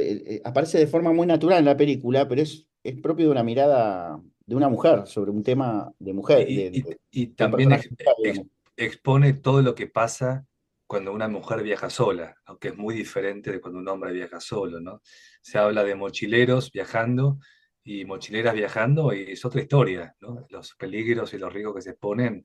aparece de forma muy natural en la película, pero es propio de una mirada de una mujer sobre un tema de mujer, y de un también personaje mujer, digamos. expone todo lo que pasa cuando una mujer viaja sola, aunque es muy diferente de cuando un hombre viaja solo, ¿no? Se habla de mochileros viajando y mochileras viajando y es otra historia, ¿no? Los peligros y los riesgos que se exponen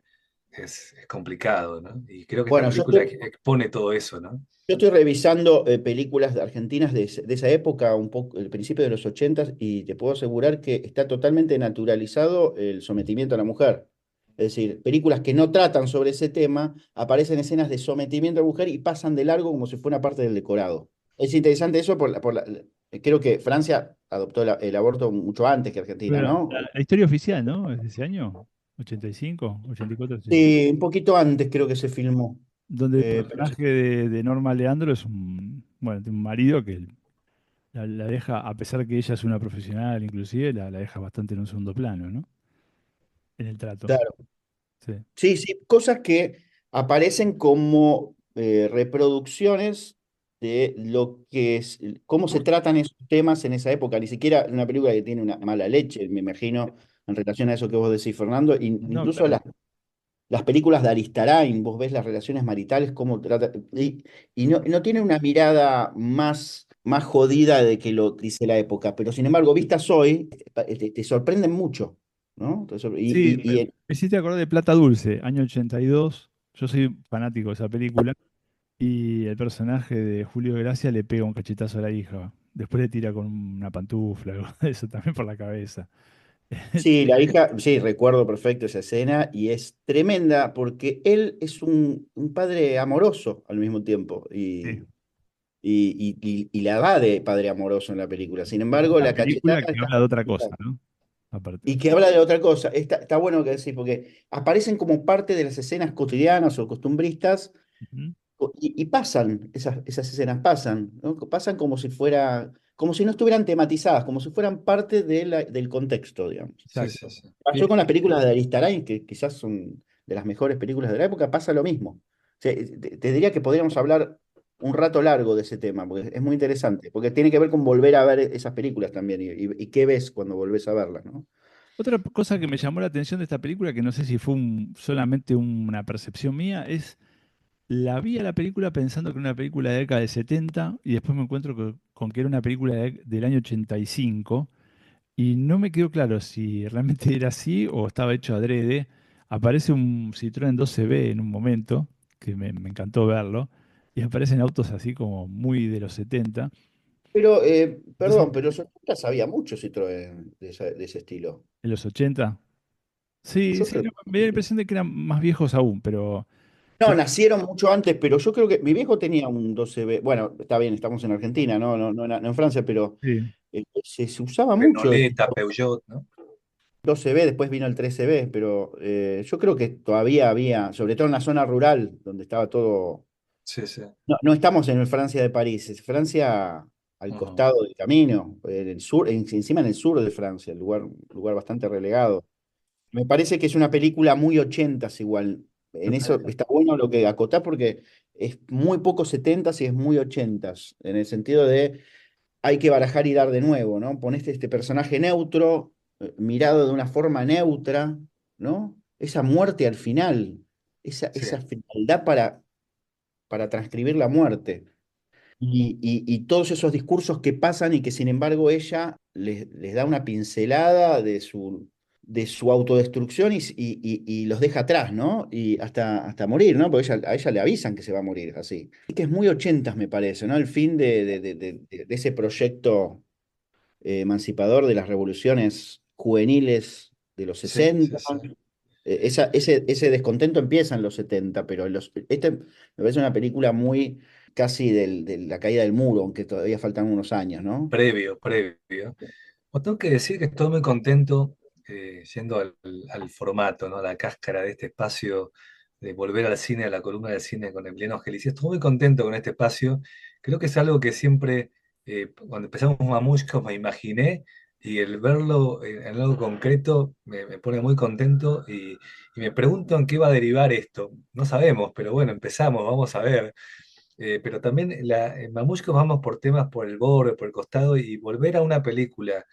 es complicado, ¿no? Y creo que esta Bueno, película expone todo eso, ¿no? yo estoy revisando películas argentinas de esa época, un poco, el principio de los 80, y te puedo asegurar que está totalmente naturalizado el sometimiento a la mujer. Es decir, películas que no tratan sobre ese tema, aparecen escenas de sometimiento a la mujer y pasan de largo como si fuera parte del decorado. Es interesante eso creo que Francia adoptó el aborto mucho antes que Argentina, Pero ¿no? la historia oficial, ¿no? Es de ese año, 85, 84, 85. Sí, un poquito antes creo que se filmó. Donde el Pero sí. personaje de Norma Leandro es un, bueno, tiene un marido que la deja, a pesar que ella es una profesional, inclusive, la deja bastante en un segundo plano, ¿no? En el trato. Claro. Sí. Sí, sí, cosas que aparecen como reproducciones de lo que es, cómo se tratan esos temas en esa época. Ni siquiera una película que tiene una mala leche, me imagino, en relación a eso que vos decís, Fernando. No, Incluso claro. las películas de Aristarain, vos ves las relaciones maritales, cómo trata, y no tiene una mirada más jodida de que lo dice la época, pero sin embargo, vistas hoy, te sorprenden mucho, ¿no? Sí, Y, me hiciste acordar de Plata Dulce, año 82. Yo soy fanático de esa película. Y el personaje de Julio Gracia le pega un cachetazo a la hija. Después le tira con una pantufla, algo de eso también por la cabeza. Sí, la hija, sí, recuerdo perfecto esa escena y es tremenda porque él es un padre amoroso al mismo tiempo Sí. y la va de padre amoroso en la película. Sin embargo, Una la cachetada película que está habla de otra cosa, ¿no? Aparte. y que habla de otra cosa. Está bueno que decir porque aparecen como parte de las escenas cotidianas o costumbristas Ujú. y pasan, esas escenas pasan, ¿no? Pasan como si no estuvieran tematizadas, como si fueran parte del contexto, digamos. Sí, Exacto. sí, sí. Pasó con las películas de Aristarain, que quizás son de las mejores películas de la época, pasa lo mismo. O sea, te diría que podríamos hablar un rato largo de ese tema, porque es muy interesante, porque tiene que ver con volver a ver esas películas también y qué ves cuando volvés a verlas, ¿no? Otra cosa que me llamó la atención de esta película, que no sé si fue solamente una percepción mía, es la vi a la película pensando que era una película de la década del 70 y después me encuentro con que era una película del año 85 y no me quedó claro si realmente era así o estaba hecho adrede. Aparece un Citroën 12B en un momento, que me encantó verlo, y aparecen autos así como muy de los 70. Pero, Entonces, perdón, pero yo nunca sabía mucho Citroën de ese estilo. ¿En los 80? Sí, Yo sí, creo no, me dio la impresión de que eran más viejos aún, pero No, creo nacieron mucho antes, pero yo creo que mi viejo tenía un 12B. Bueno, está bien, estamos en Argentina, no en Francia, pero que sí. se usaba mucho el Renoleta, Peugeot, ¿no? 12B, después vino el 13B, pero yo creo que todavía había, sobre todo en la zona rural, donde estaba todo. Sí, sí. No estamos en Francia de París, es Francia al Ujú. costado del camino, en el sur, encima en el sur de Francia, lugar bastante relegado. Me parece que es una película muy ochentas igual. En eso está bueno lo que acotás porque es muy poco setentas y es muy ochentas, en el sentido de hay que barajar y dar de nuevo, ¿no? Ponés este personaje neutro, mirado de una forma neutra, ¿no? Esa muerte al final, Sí, esa frialdad para transcribir la muerte. Y todos esos discursos que pasan y que sin embargo ella les da una pincelada de su autodestrucción y los deja atrás, ¿no? Y hasta morir, ¿no? Porque a ella le avisan que se va a morir así. Y que es muy ochentas, me parece, ¿no? El fin de ese proyecto emancipador de las revoluciones juveniles de los sí, 60. sí, sí. Ese descontento empieza en los 70, pero este me parece una película muy casi de la caída del muro, aunque todavía faltan unos años, ¿no? Previo, previo. Os tengo que decir que estoy muy contento yendo al formato, ¿no? A la cáscara de este espacio, de volver al cine, a la columna del cine con Emiliano Gelici. Estoy muy contento con este espacio. Creo que es algo que siempre, cuando empezamos Mamushka, me imaginé y el verlo en algo concreto me pone muy contento y me pregunto en qué va a derivar esto. No sabemos, pero bueno, empezamos, vamos a ver. Pero también en Mamushka vamos por temas por el borde, por el costado y volver a una película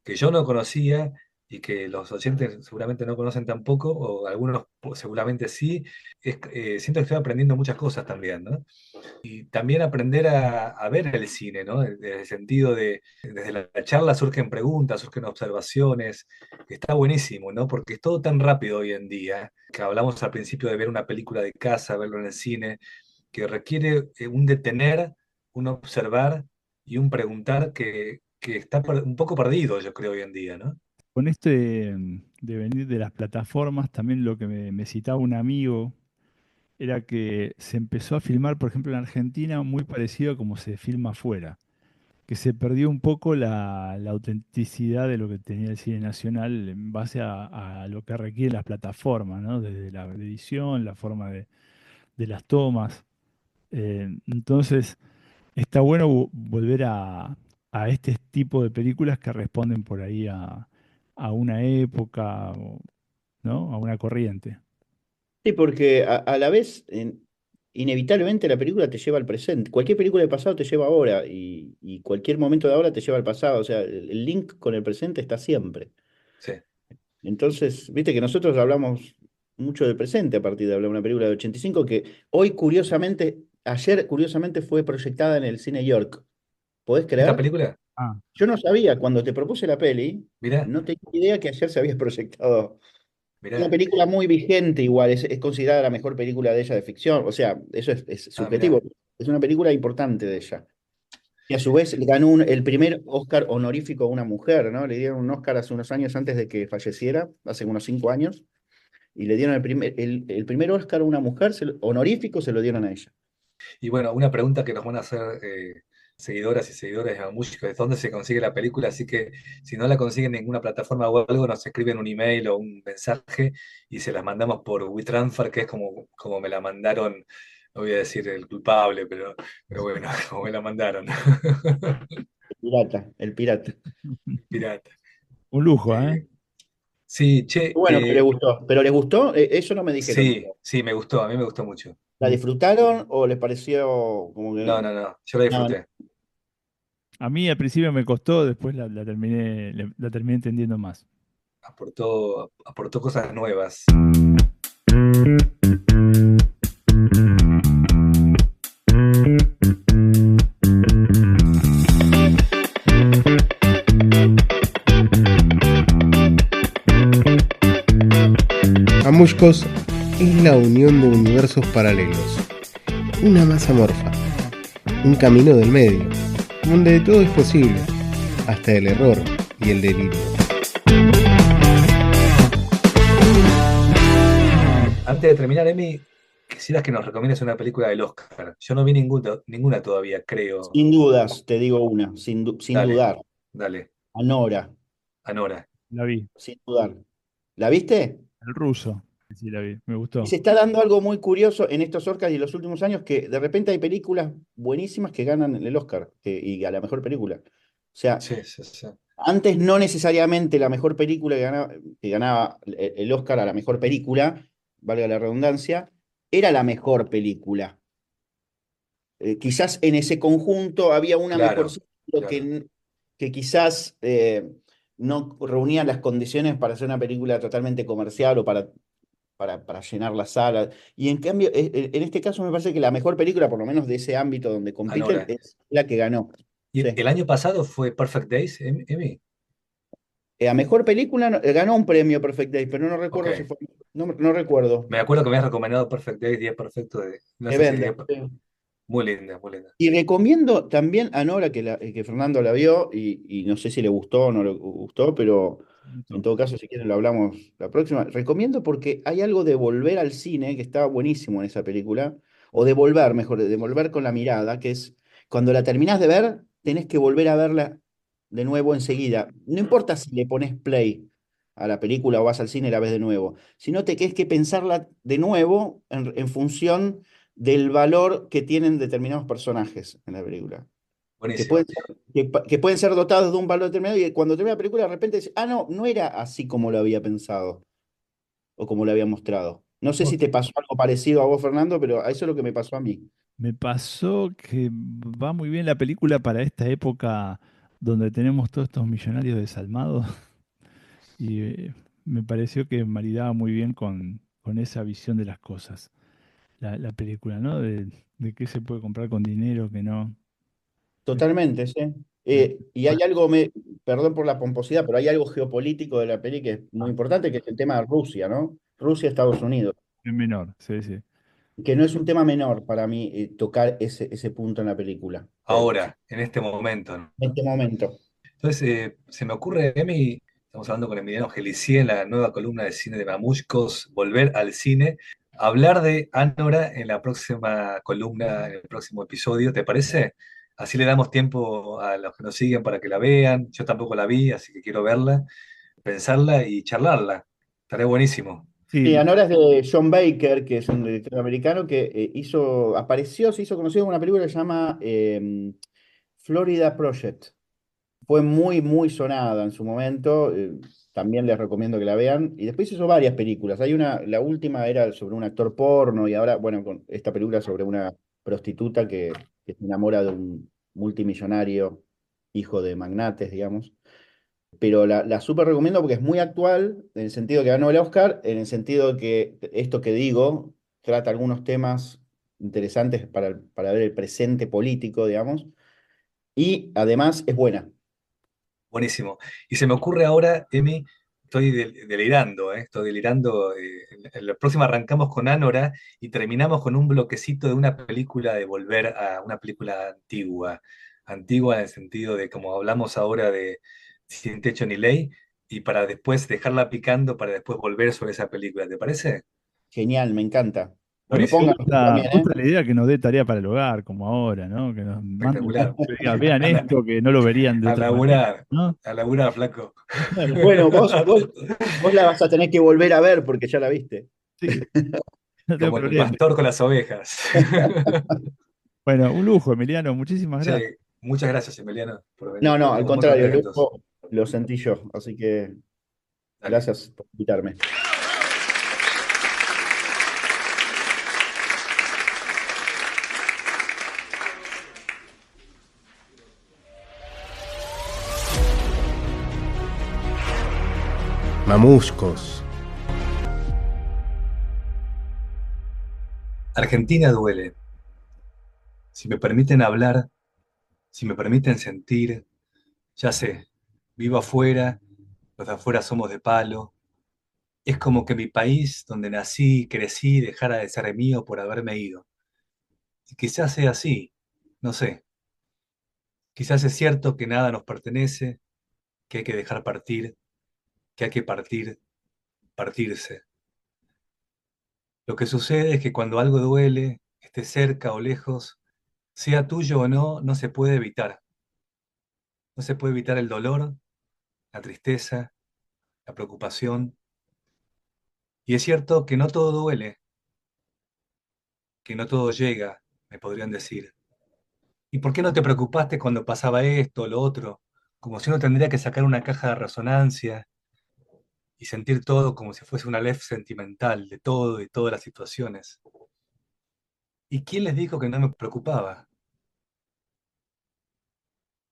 que yo no conocía y que los oyentes seguramente no conocen tampoco, o algunos seguramente sí, siento que estoy aprendiendo muchas cosas también, ¿no? Y también aprender a ver el cine, ¿no? Desde el sentido de, desde la charla surgen preguntas, surgen observaciones, está buenísimo, ¿no? Porque es todo tan rápido hoy en día, que hablamos al principio de ver una película de casa, verlo en el cine, que requiere un detener, un observar y un preguntar que está un poco perdido, yo creo, hoy en día, ¿no? Con esto de venir de las plataformas, también lo que me citaba un amigo era que se empezó a filmar, por ejemplo, en Argentina, muy parecido a como se filma afuera, que se perdió un poco la autenticidad de lo que tenía el cine nacional en base a lo que requieren las plataformas, ¿no? Desde la edición, la forma de las tomas. Entonces, está bueno volver a este tipo de películas que responden por ahí a una época, ¿no? A una corriente. Sí, porque a la vez, inevitablemente la película te lleva al presente. Cualquier película del pasado te lleva ahora y cualquier momento de ahora te lleva al pasado. O sea, el link con el presente está siempre. Sí. Entonces, viste que nosotros hablamos mucho del presente a partir de hablar de una película de 85 que hoy, curiosamente, ayer, curiosamente, fue proyectada en el cine York. ¿Podés ¿Esta creer? película? Ah, Yo no sabía, cuando te propuse la peli, Mirá, no tenía idea que ayer se había proyectado. Una mirá. película muy vigente, igual, es considerada la mejor película de ella de ficción. O sea, eso es Ah, subjetivo. mirá. Es una película importante de ella. Y a su vez le ganó el primer Oscar honorífico a una mujer, ¿no? Le dieron un Oscar hace unos años antes de que falleciera, hace unos 5 años. Y le dieron el primer Oscar a una mujer, honorífico se lo dieron a ella. Y bueno, una pregunta que nos van a hacer seguidoras y seguidores de música, ¿de dónde se consigue la película? Así que si no la consiguen en ninguna plataforma o algo, nos escriben un email o un mensaje y se las mandamos por WeTransfer, que es como me la mandaron, no voy a decir el culpable, pero bueno, como me la mandaron. El pirata, el pirata. Pirata. un lujo, ¿eh? Eh, Sí, che, Bueno, que le gustó. ¿Pero les gustó? Eso no me dijeron. sí, sí, me gustó, a mí me gustó mucho. ¿La disfrutaron o les pareció como No, que no, no, yo la nada? disfruté. A mí al principio me costó, después la terminé entendiendo más. Aportó cosas nuevas. Amushkos es la unión de universos paralelos, una masa amorfa, un camino del medio, donde todo es posible, hasta el error y el delirio. Antes de terminar, Emi, quisieras que nos recomiendes una película del Oscar. Yo no vi ninguna todavía, creo. Sin dudas, te digo una, sin Dale, dudar. dale, Anora, Anora. La vi, sin dudar. ¿La viste? el ruso, sí, la vi, me Y gustó. se está dando algo muy curioso en estos Oscars y en los últimos años que de repente hay películas buenísimas que ganan el Oscar y a la mejor película. O sea, Sí, sí, sí. antes no necesariamente la mejor película que ganaba el Oscar a la mejor película, valga la redundancia, era la mejor película. Quizás en ese conjunto había una mejor, Claro, pero claro. que quizás no reunía las condiciones para hacer una película totalmente comercial o para llenar la sala. Y en cambio, en este caso me parece que la mejor película, por lo menos de ese ámbito donde compiten, Anora. es la que ganó. ¿Y Sí. el año pasado fue Perfect Days, Emi? A mejor película ganó un premio Perfect Day, pero no recuerdo si Ok. fue. No recuerdo. Me acuerdo que me habías recomendado Perfect Days, Día Perfecto de. No Que sé si vende. Sí. Muy linda, muy linda. Y recomiendo también a Nora, que Fernando la vio, y no sé si le gustó o no le gustó, pero Me en gustó. todo caso, si quieren, lo hablamos la próxima. Recomiendo porque hay algo de volver al cine que está buenísimo en esa película, o de volver, mejor, de volver con la mirada, que es cuando la terminás de ver, tenés que volver a verla de nuevo enseguida. No importa si le pones play a la película o vas al cine y la ves de nuevo, sino que es que pensarla de nuevo en función del valor que tienen determinados personajes en la película. Que Buenísimo. pueden ser, que pueden ser dotados de un valor determinado y cuando termina la película de repente dice, ah, no, no era así como lo había pensado o como lo había mostrado. No sé si Ok. te pasó algo parecido a vos, Fernando, pero eso es lo que me pasó a mí. Me pasó que va muy bien la película para esta época donde tenemos todos estos millonarios desalmados y me pareció que maridaba muy bien con esa visión de las cosas, la película, ¿no? De qué se puede comprar con dinero, que no. Eh, Totalmente, sí. eh, Y hay algo, perdón por la pomposidad, pero hay algo geopolítico de la peli que es muy ah, importante, que es el tema de Rusia, ¿no? Rusia-Estados Unidos, es menor, sí, sí. que no es un tema menor para mí tocar ese punto en la película, Ahora, en este momento, ¿no? en este momento. Entonces, se me ocurre, Emi, estamos hablando con Emiliano Gelicié en la nueva columna de cine de Mamushkos, Volver al cine, hablar de Anora en la próxima columna, en el próximo episodio, ¿te parece? Así le damos tiempo a los que nos siguen para que la vean. Yo tampoco la vi, así que quiero verla, pensarla y charlarla. Estaría buenísimo. Sí, Sí, Anora es de John Baker, que es un director americano que se hizo conocido en una película que se llama Florida Project. Fue muy, muy sonada en su momento. También les recomiendo que la vean. Y después hizo varias películas. La última era sobre un actor porno y ahora, bueno, con esta película sobre una prostituta que se enamora de un multimillonario, hijo de magnates, digamos. Pero la súper recomiendo porque es muy actual, en el sentido que ganó el Oscar, en el sentido de que esto que digo trata algunos temas interesantes para ver el presente político, digamos, y además es buena. Buenísimo. Y se me ocurre ahora, Emi, estoy delirando, ¿eh? Estoy delirando. En la próxima arrancamos con Anora y terminamos con un bloquecito de una película de volver a una película antigua. Antigua en el sentido de, como hablamos ahora de Sin Techo ni Ley, y para después dejarla picando, para después volver sobre esa película. ¿Te parece? Genial, me encanta. Bueno, me Buenísimo. pongan gusta, también, me gusta la idea que nos dé tarea para el hogar, como ahora, ¿no? Que nos manden un Espectacular. que diga, vean A, esto, que no lo verían de otra manera, ¿no? a laburar, flaco. Claro, Bueno, vos la vas a tener que volver a ver porque ya la viste. sí, no tengo Como el problema. pastor con las ovejas. Bueno, un lujo, Emiliano, muchísimas gracias. Che, muchas gracias, Emiliano, por venir. No, Nos al ponemos muy contrario, el contentos. lujo lo sentí yo, así que Dale. Gracias por invitarme. Mamuscos. Argentina duele. Si me permiten hablar, si me permiten sentir, ya sé, vivo afuera, los de afuera somos de palo. Es como que mi país, donde nací, crecí, dejara de ser mío por haberme ido. Y quizás sea así, no sé. Quizás es cierto que nada nos pertenece, que hay que dejar partir, que hay que partir, partirse. Lo que sucede es que cuando algo duele, esté cerca o lejos, sea tuyo o no, no se puede evitar. No se puede evitar el dolor, la tristeza, la preocupación. Y es cierto que no todo duele, que no todo llega, me podrían decir. ¿Y por qué no te preocupaste cuando pasaba esto o lo otro? Como si uno tendría que sacar una caja de resonancia y sentir todo como si fuese una lef sentimental de todo y todas las situaciones. ¿Y quién les dijo que no me preocupaba?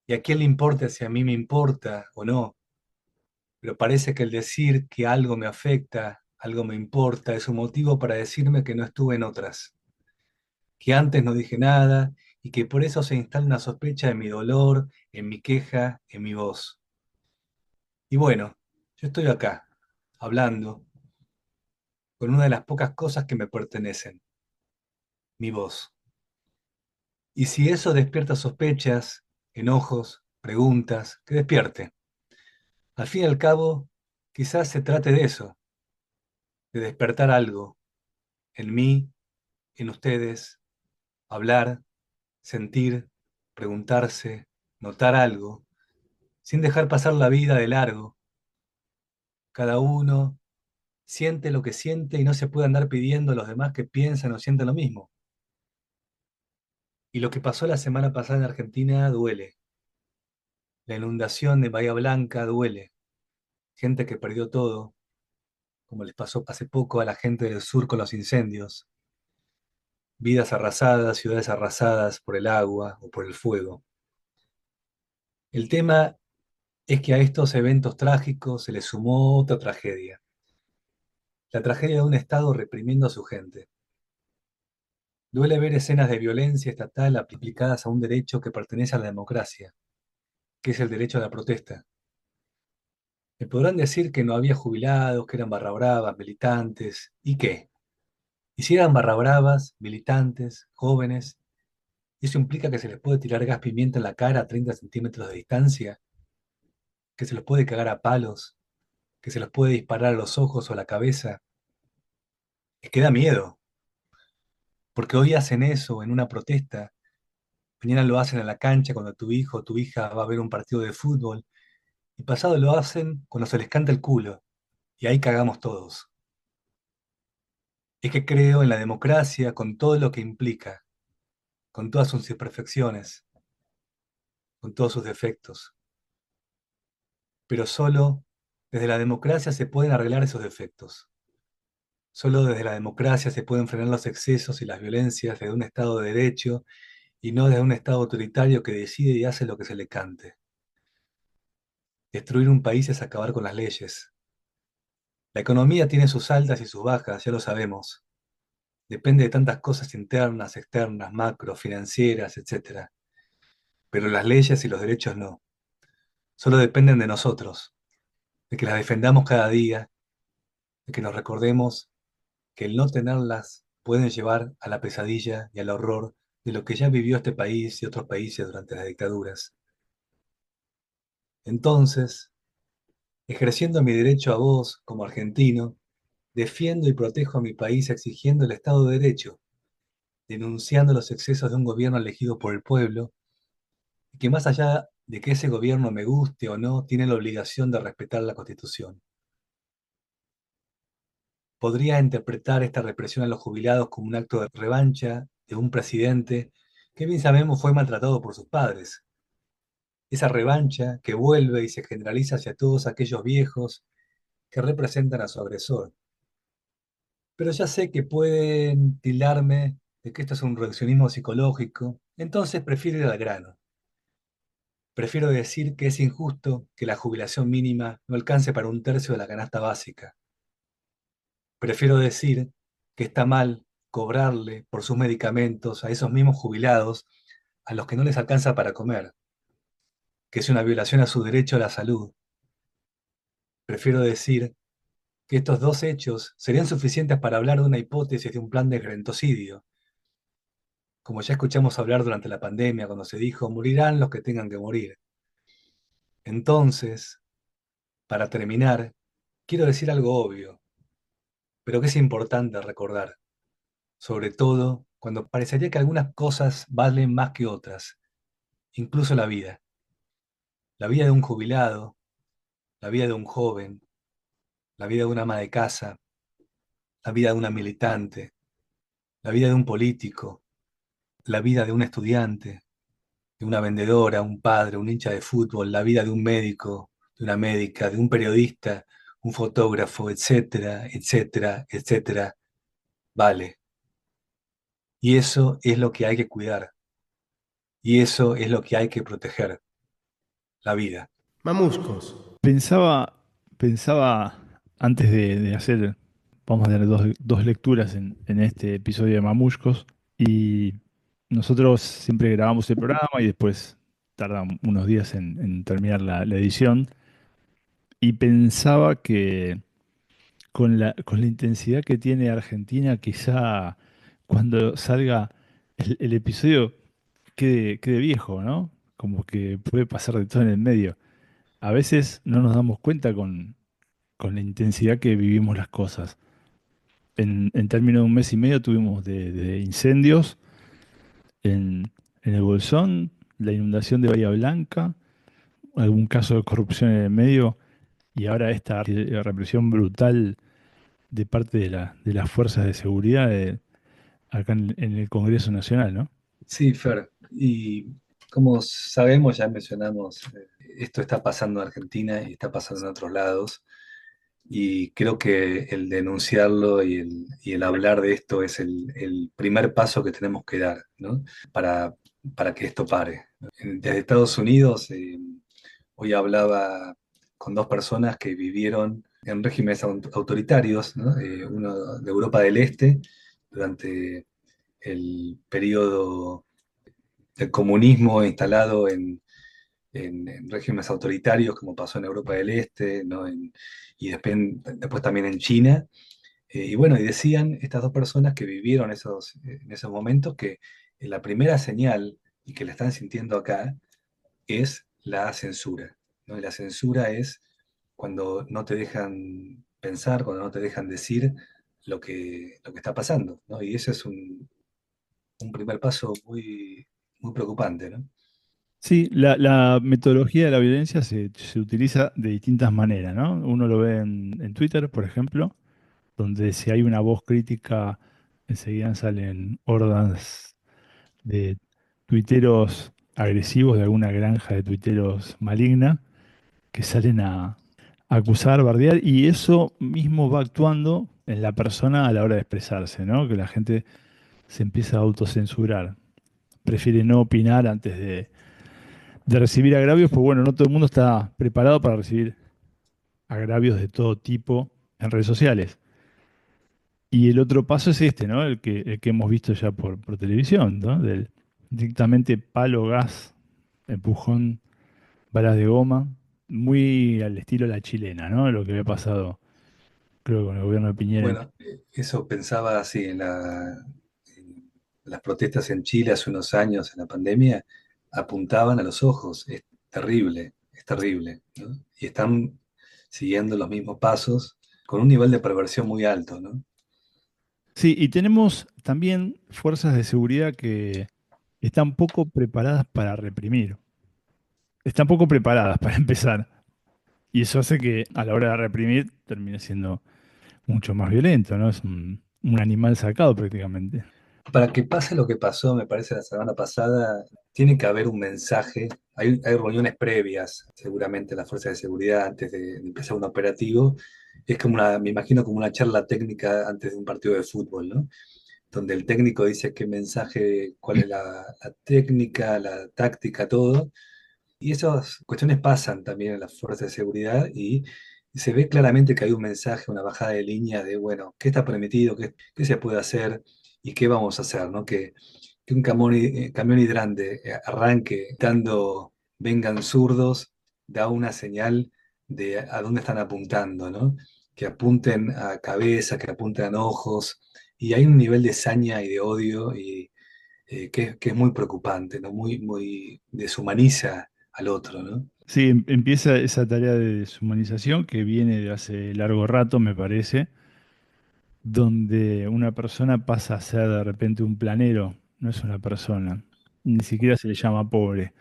¿Y a quién le importa si a mí me importa o no? Pero parece que el decir que algo me afecta, algo me importa, es un motivo para decirme que no estuve en otras, que antes no dije nada y que por eso se instala una sospecha en mi dolor, en mi queja, en mi voz. Y bueno, yo estoy acá, hablando, con una de las pocas cosas que me pertenecen, mi voz. Y si eso despierta sospechas, enojos, preguntas, que despierte. Al fin y al cabo, quizás se trate de eso, de despertar algo, en mí, en ustedes, hablar, sentir, preguntarse, notar algo, sin dejar pasar la vida de largo. Cada uno siente lo que siente y no se puede andar pidiendo a los demás que piensen o sientan lo mismo. Y lo que pasó la semana pasada en Argentina duele. La inundación de Bahía Blanca duele. Gente que perdió todo, como les pasó hace poco a la gente del sur con los incendios. Vidas arrasadas, ciudades arrasadas por el agua o por el fuego. El tema es que a estos eventos trágicos se le sumó otra tragedia. La tragedia de un Estado reprimiendo a su gente. Duele ver escenas de violencia estatal aplicadas a un derecho que pertenece a la democracia, que es el derecho a la protesta. Me podrán decir que no había jubilados, que eran barra bravas, militantes, ¿y qué? Y si eran barra bravas, militantes, jóvenes, ¿eso implica que se les puede tirar gas pimienta en la cara a 30 centímetros de distancia? ¿Que se los puede cagar a palos? ¿Que se los puede disparar a los ojos o a la cabeza? Es que da miedo, porque hoy hacen eso en una protesta, mañana lo hacen en la cancha cuando tu hijo o tu hija va a ver un partido de fútbol, y pasado lo hacen cuando se les canta el culo, y ahí cagamos todos. Es que creo en la democracia con todo lo que implica, con todas sus imperfecciones, con todos sus defectos. Pero solo desde la democracia se pueden arreglar esos defectos. Solo desde la democracia se pueden frenar los excesos y las violencias desde un Estado de derecho y no desde un Estado autoritario que decide y hace lo que se le cante. Destruir un país es acabar con las leyes. La economía tiene sus altas y sus bajas, ya lo sabemos. Depende de tantas cosas internas, externas, macro, financieras, etc. Pero las leyes y los derechos no. Solo dependen de nosotros, de que las defendamos cada día, de que nos recordemos que el no tenerlas pueden llevar a la pesadilla y al horror de lo que ya vivió este país y otros países durante las dictaduras. Entonces, ejerciendo mi derecho a voz como argentino, defiendo y protejo a mi país exigiendo el Estado de Derecho, denunciando los excesos de un gobierno elegido por el pueblo, y que más allá de que ese gobierno me guste o no, tiene la obligación de respetar la Constitución. Podría interpretar esta represión a los jubilados como un acto de revancha de un presidente que bien sabemos fue maltratado por sus padres. Esa revancha que vuelve y se generaliza hacia todos aquellos viejos que representan a su agresor. Pero ya sé que pueden tildarme de que esto es un reduccionismo psicológico, entonces prefiero ir al grano. Prefiero decir que es injusto que la jubilación mínima no alcance para un tercio de la canasta básica. Prefiero decir que está mal cobrarle por sus medicamentos a esos mismos jubilados a los que no les alcanza para comer, que es una violación a su derecho a la salud. Prefiero decir que estos dos hechos serían suficientes para hablar de una hipótesis de un plan de gerentocidio, como ya escuchamos hablar durante la pandemia cuando se dijo, morirán los que tengan que morir. Entonces, para terminar, quiero decir algo obvio, pero que es importante recordar, sobre todo cuando parecería que algunas cosas valen más que otras, incluso la vida de un jubilado, la vida de un joven, la vida de una ama de casa, la vida de una militante, la vida de un político, la vida de un estudiante, de una vendedora, un padre, un hincha de fútbol, la vida de un médico, de una médica, de un periodista, un fotógrafo, etcétera, etcétera, etcétera, vale. Y eso es lo que hay que cuidar. Y eso es lo que hay que proteger, la vida. Mamuscos. Pensaba antes de hacer, vamos a tener dos lecturas en este episodio de Mamushkos, y nosotros siempre grabamos el programa y después tarda unos días en terminar la edición, y pensaba que con la intensidad que tiene Argentina, quizá cuando salga el episodio quede viejo, ¿no? Como que puede pasar de todo en el medio. A veces no nos damos cuenta con la intensidad que vivimos las cosas. En términos de un mes y medio tuvimos de incendios en el Bolsón, la inundación de Bahía Blanca, algún caso de corrupción en el medio y ahora esta represión brutal de parte de las fuerzas de seguridad acá en el Congreso Nacional, ¿no? Sí, Fer, y como sabemos, ya mencionamos, esto está pasando en Argentina y está pasando en otros lados, y creo que el denunciarlo y el hablar de esto es el primer paso que tenemos que dar, ¿no? Para, para que esto pare. Desde Estados Unidos, hoy hablaba con dos personas que vivieron en regímenes autoritarios, ¿no? Uno de Europa del Este, durante el periodo del comunismo instalado en regímenes autoritarios, como pasó en Europa del Este, ¿no? Y después también en China. Y bueno, y decían estas dos personas que vivieron en esos momentos que la primera señal, y que la están sintiendo acá, es la censura, ¿no? Y la censura es cuando no te dejan pensar, cuando no te dejan decir lo que está pasando, ¿no? Y ese es un primer paso muy, muy preocupante, ¿no? Sí, la metodología de la violencia se utiliza de distintas maneras, ¿no? Uno lo ve en Twitter, por ejemplo, donde si hay una voz crítica, enseguida salen hordas de tuiteros agresivos de alguna granja de tuiteros maligna que salen a acusar, bardear, y eso mismo va actuando en la persona a la hora de expresarse, ¿no? Que la gente se empieza a autocensurar, prefiere no opinar antes de recibir agravios, pues bueno, no todo el mundo está preparado para recibir agravios de todo tipo en redes sociales. Y el otro paso es este, ¿no? El que hemos visto ya por televisión, ¿no? Del directamente palo, gas, empujón, balas de goma, muy al estilo la chilena, ¿no? Lo que había pasado, creo, con el gobierno de Piñera. Bueno, eso pensaba así en las protestas en Chile hace unos años, en la pandemia, apuntaban a los ojos. Es terrible, ¿no? Y están siguiendo los mismos pasos con un nivel de perversión muy alto, ¿no? Sí, y tenemos también fuerzas de seguridad que están poco preparadas para reprimir. Están poco preparadas para empezar. Y eso hace que a la hora de reprimir termine siendo mucho más violento, ¿no? Es un animal sacado prácticamente. Para que pase lo que pasó, me parece, la semana pasada, tiene que haber un mensaje. Hay reuniones previas, seguramente, en las fuerzas de seguridad antes de empezar un operativo. Es como me imagino como una charla técnica antes de un partido de fútbol, ¿no? Donde el técnico dice qué mensaje, cuál es la técnica, la táctica, todo. Y esas cuestiones pasan también en las fuerzas de seguridad y se ve claramente que hay un mensaje, una bajada de línea de, bueno, qué está permitido, qué se puede hacer y qué vamos a hacer, ¿no? Que un camión hidrante arranque dando vengan zurdos, da una señal de a dónde están apuntando, ¿no? Que apunten a cabeza, que apunten a ojos, y hay un nivel de saña y de odio que es muy preocupante, ¿no? Muy deshumaniza al otro, ¿no? Sí, empieza esa tarea de deshumanización que viene de hace largo rato, me parece, donde una persona pasa a ser de repente un planero, no es una persona, ni siquiera se le llama pobre.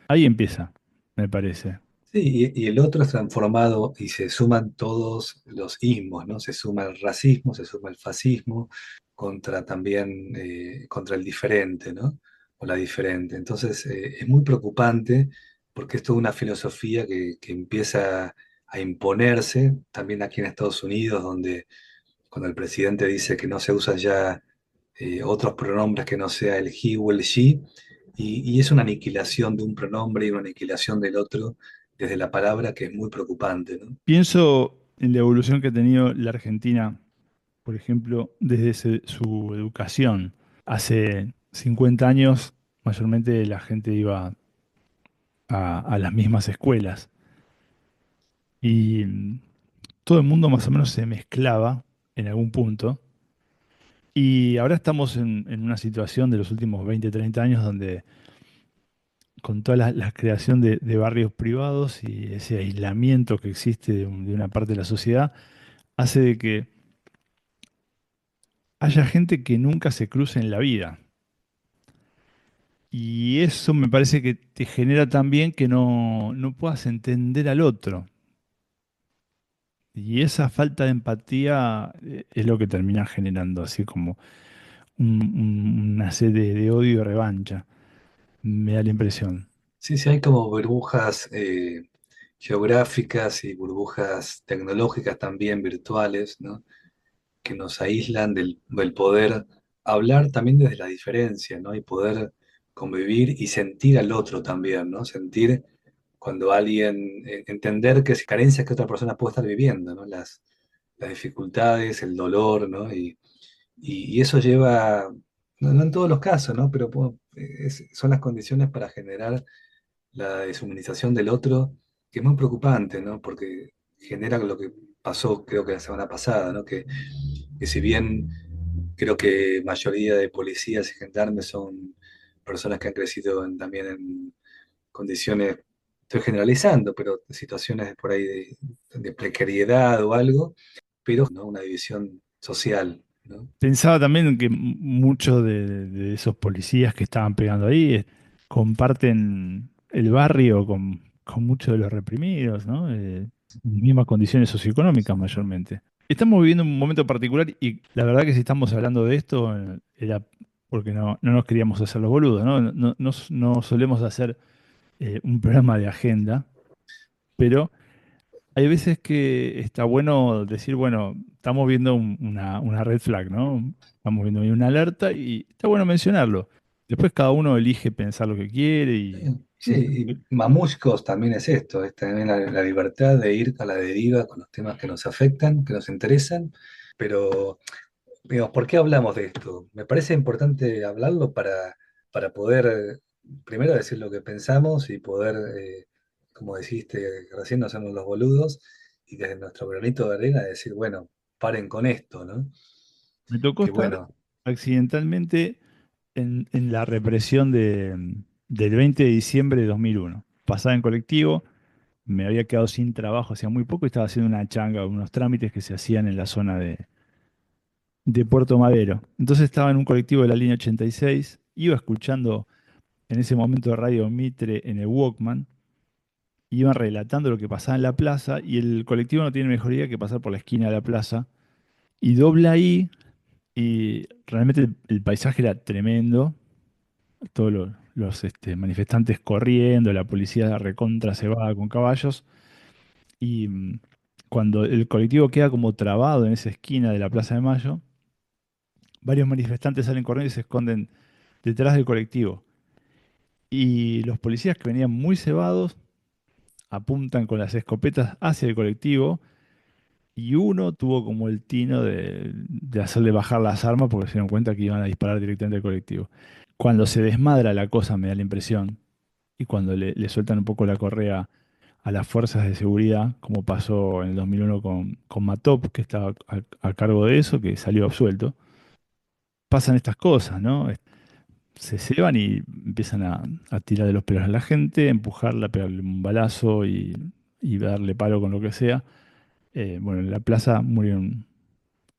Ahí empieza, me parece. Sí, y el otro es transformado y se suman todos los ismos, ¿no? Se suma el racismo, se suma el fascismo, contra también, contra el diferente, ¿no? O la diferente. Entonces, es muy preocupante porque es toda una filosofía que empieza a imponerse también aquí en Estados Unidos, donde cuando el presidente dice que no se usa ya otros pronombres que no sea el he o el she, y es una aniquilación de un pronombre y una aniquilación del otro desde la palabra que es muy preocupante, ¿no? Pienso en la evolución que ha tenido la Argentina, por ejemplo, desde su educación. Hace 50 años, mayormente la gente iba a las mismas escuelas y todo el mundo más o menos se mezclaba en algún punto. Y ahora estamos en una situación de los últimos 20, 30 años donde con toda la creación de barrios privados y ese aislamiento que existe de una parte de la sociedad, hace de que haya gente que nunca se cruce en la vida. Y eso me parece que te genera también que no puedas entender al otro. Y esa falta de empatía es lo que termina generando así como una sed de odio y revancha. Me da la impresión. Sí, sí, hay como burbujas geográficas y burbujas tecnológicas también virtuales, ¿no? Que nos aíslan del poder hablar también desde la diferencia, ¿no? Y poder convivir y sentir al otro también, ¿no? Sentir cuando alguien, entender que es carencias que otra persona puede estar viviendo, ¿no? Las dificultades, el dolor, ¿no? Y eso lleva, no en todos los casos, ¿no? Pero son las condiciones para generar la deshumanización del otro, que es muy preocupante, ¿no? Porque genera lo que pasó, creo que la semana pasada, ¿no? Que si bien creo que mayoría de policías y gendarmes son personas que han crecido también en condiciones, estoy generalizando, pero situaciones por ahí de precariedad o algo, pero ¿no? Una división social, ¿no? Pensaba también que muchos de esos policías que estaban pegando ahí comparten el barrio con muchos de los reprimidos, ¿no? Mismas condiciones socioeconómicas mayormente. Estamos viviendo un momento particular y la verdad que si estamos hablando de esto era porque no nos queríamos hacer los boludos, ¿no? No solemos hacer un programa de agenda, pero hay veces que está bueno decir, bueno, estamos viendo una red flag, ¿no? Estamos viendo ahí una alerta y está bueno mencionarlo. Después cada uno elige pensar lo que quiere y Sí, y mamuscos también es esto, es también la libertad de ir a la deriva con los temas que nos afectan, que nos interesan, pero digamos, ¿por qué hablamos de esto? Me parece importante hablarlo para poder, primero decir lo que pensamos y poder, como dijiste, recién no somos los boludos, y desde nuestro granito de arena decir, bueno, paren con esto, ¿no? me tocó Que estar bueno, accidentalmente en la represión del 20 de diciembre de 2001. Pasaba en colectivo, me había quedado sin trabajo hacía muy poco y estaba haciendo una changa, unos trámites que se hacían en la zona de Puerto Madero. Entonces estaba en un colectivo de la línea 86, iba escuchando en ese momento de Radio Mitre en el Walkman, iban relatando lo que pasaba en la plaza y el colectivo no tiene mejor idea que pasar por la esquina de la plaza y dobla ahí Y realmente el paisaje era tremendo, todos los manifestantes corriendo, la policía recontra cebada con caballos, y cuando el colectivo queda como trabado en esa esquina de la Plaza de Mayo, varios manifestantes salen corriendo y se esconden detrás del colectivo. Y los policías que venían muy cebados apuntan con las escopetas hacia el colectivo y uno tuvo como el tino de hacerle bajar las armas porque se dieron cuenta que iban a disparar directamente al colectivo. Cuando se desmadra la cosa, me da la impresión, y cuando le sueltan un poco la correa a las fuerzas de seguridad, como pasó en el 2001 con Matop, que estaba a cargo de eso, que salió absuelto, pasan estas cosas, ¿no? Se ceban y empiezan a tirar de los pelos a la gente, empujarla, pegarle un balazo y darle palo con lo que sea. Bueno, en la plaza murieron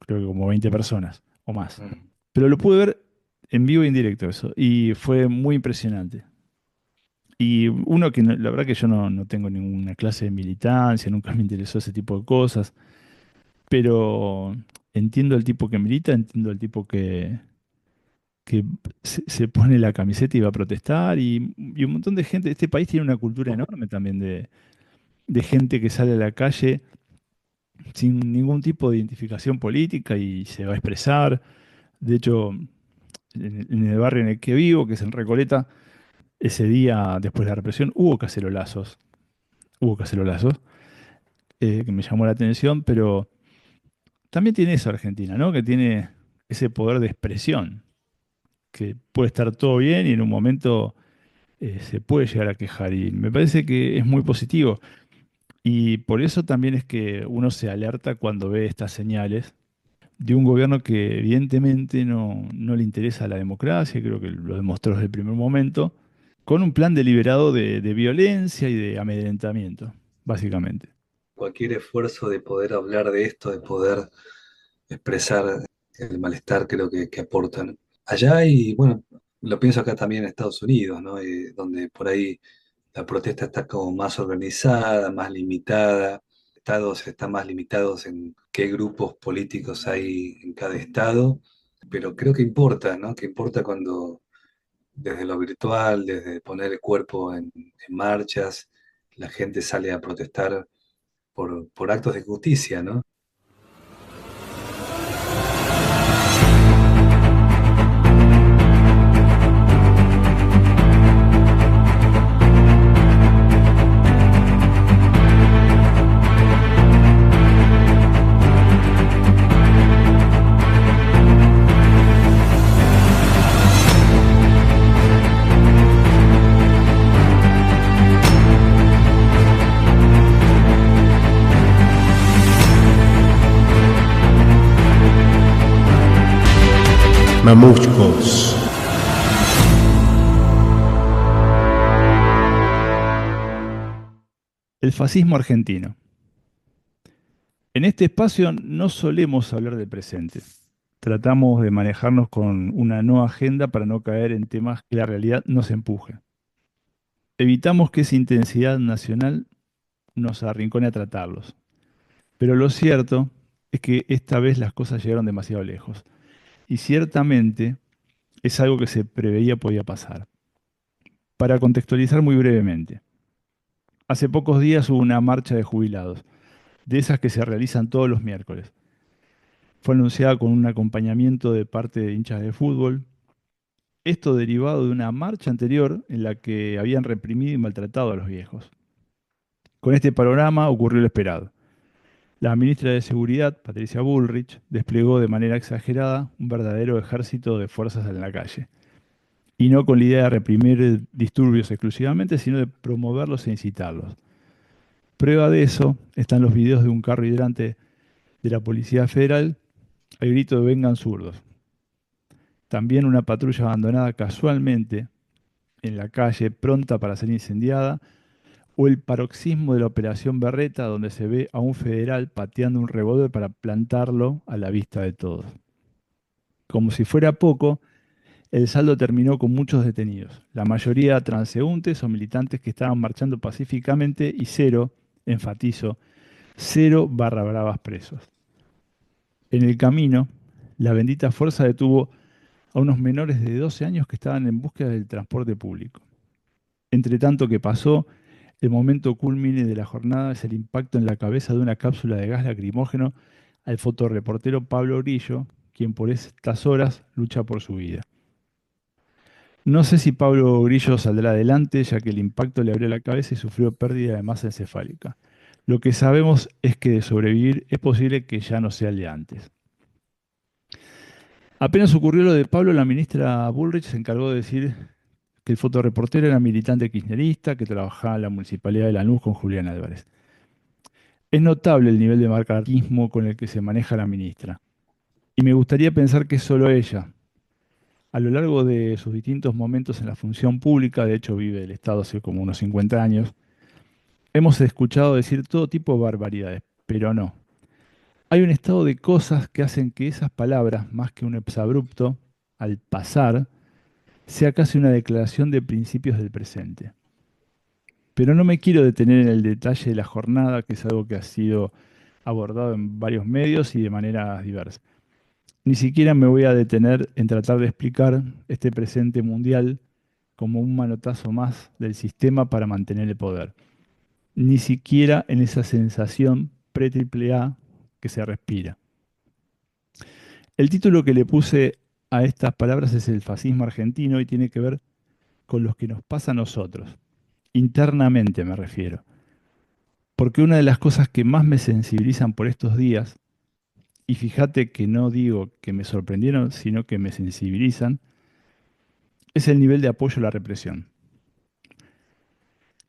creo que como 20 personas o más. Mm. Pero lo pude ver en vivo y en directo eso, y fue muy impresionante. Y uno que la verdad que yo no tengo ninguna clase de militancia, nunca me interesó ese tipo de cosas, pero entiendo el tipo que milita, entiendo el tipo que se pone la camiseta y va a protestar, y un montón de gente. Este país tiene una cultura enorme también de gente que sale a la calle sin ningún tipo de identificación política y se va a expresar. De hecho, en el barrio en el que vivo, que es en Recoleta, ese día después de la represión hubo cacerolazos, que me llamó la atención, pero también tiene eso Argentina, ¿no? Que tiene ese poder de expresión, que puede estar todo bien y en un momento se puede llegar a quejar, y me parece que es muy positivo. Y por eso también es que uno se alerta cuando ve estas señales de un gobierno que evidentemente no le interesa la democracia, creo que lo demostró desde el primer momento, con un plan deliberado de violencia y de amedrentamiento, básicamente. Cualquier esfuerzo de poder hablar de esto, de poder expresar el malestar, creo que aportan. Allá y bueno, lo pienso acá también en Estados Unidos, ¿no? Donde por ahí la protesta está como más organizada, más limitada. Estados están más limitados en qué grupos políticos hay en cada estado, pero creo que importa, ¿no? Que importa cuando desde lo virtual, desde poner el cuerpo en marchas, la gente sale a protestar por actos de justicia, ¿no? Mamushkos. El fascismo argentino. En este espacio no solemos hablar del presente. Tratamos de manejarnos con una no agenda para no caer en temas que la realidad nos empuje. Evitamos que esa intensidad nacional nos arrincone a tratarlos. Pero lo cierto es que esta vez las cosas llegaron demasiado lejos. Y ciertamente es algo que se preveía podía pasar. Para contextualizar muy brevemente, hace pocos días hubo una marcha de jubilados, de esas que se realizan todos los miércoles. Fue anunciada con un acompañamiento de parte de hinchas de fútbol. Esto derivado de una marcha anterior en la que habían reprimido y maltratado a los viejos. Con este panorama ocurrió lo esperado. La ministra de Seguridad, Patricia Bullrich, desplegó de manera exagerada un verdadero ejército de fuerzas en la calle. Y no con la idea de reprimir disturbios exclusivamente, sino de promoverlos e incitarlos. Prueba de eso están los videos de un carro hidrante de la Policía Federal al grito de "vengan zurdos". También una patrulla abandonada casualmente en la calle, pronta para ser incendiada, o el paroxismo de la Operación Berreta, donde se ve a un federal pateando un revólver para plantarlo a la vista de todos. Como si fuera poco, el saldo terminó con muchos detenidos, la mayoría transeúntes o militantes que estaban marchando pacíficamente, y cero, enfatizo, cero barra bravas presos. En el camino, La bendita fuerza detuvo a unos menores de 12 años que estaban en búsqueda del transporte público. Entre tanto que pasó, el momento culmine de la jornada es el impacto en la cabeza de una cápsula de gas lacrimógeno al fotoreportero Pablo Grillo, quien por estas horas lucha por su vida. No sé si Pablo Grillo saldrá adelante, ya que el impacto le abrió la cabeza y sufrió pérdida de masa encefálica. Lo que sabemos es que de sobrevivir es posible que ya no sea el de antes. Apenas ocurrió lo de Pablo, la ministra Bullrich se encargó de decir que el fotoreportero era militante kirchnerista, que trabajaba en la municipalidad de Lanús con Julián Álvarez. Es notable el nivel de macartismo con el que se maneja la ministra. Y me gustaría pensar que es solo ella. A lo largo de sus distintos momentos en la función pública, de hecho vive el Estado hace como unos 50 años, hemos escuchado decir todo tipo de barbaridades, pero no. Hay un estado de cosas que hacen que esas palabras, más que un exabrupto, al pasar, sea casi una declaración de principios del presente. Pero no me quiero detener en el detalle de la jornada, que es algo que ha sido abordado en varios medios y de maneras diversas. Ni siquiera me voy a detener en tratar de explicar este presente mundial como un manotazo más del sistema para mantener el poder. Ni siquiera en esa sensación pre-triple A que se respira. El título que le puse a estas palabras es el fascismo argentino y tiene que ver con lo que nos pasa a nosotros. Internamente me refiero. Porque una de las cosas que más me sensibilizan por estos días, y fíjate que no digo que me sorprendieron, sino que me sensibilizan, es el nivel de apoyo a la represión.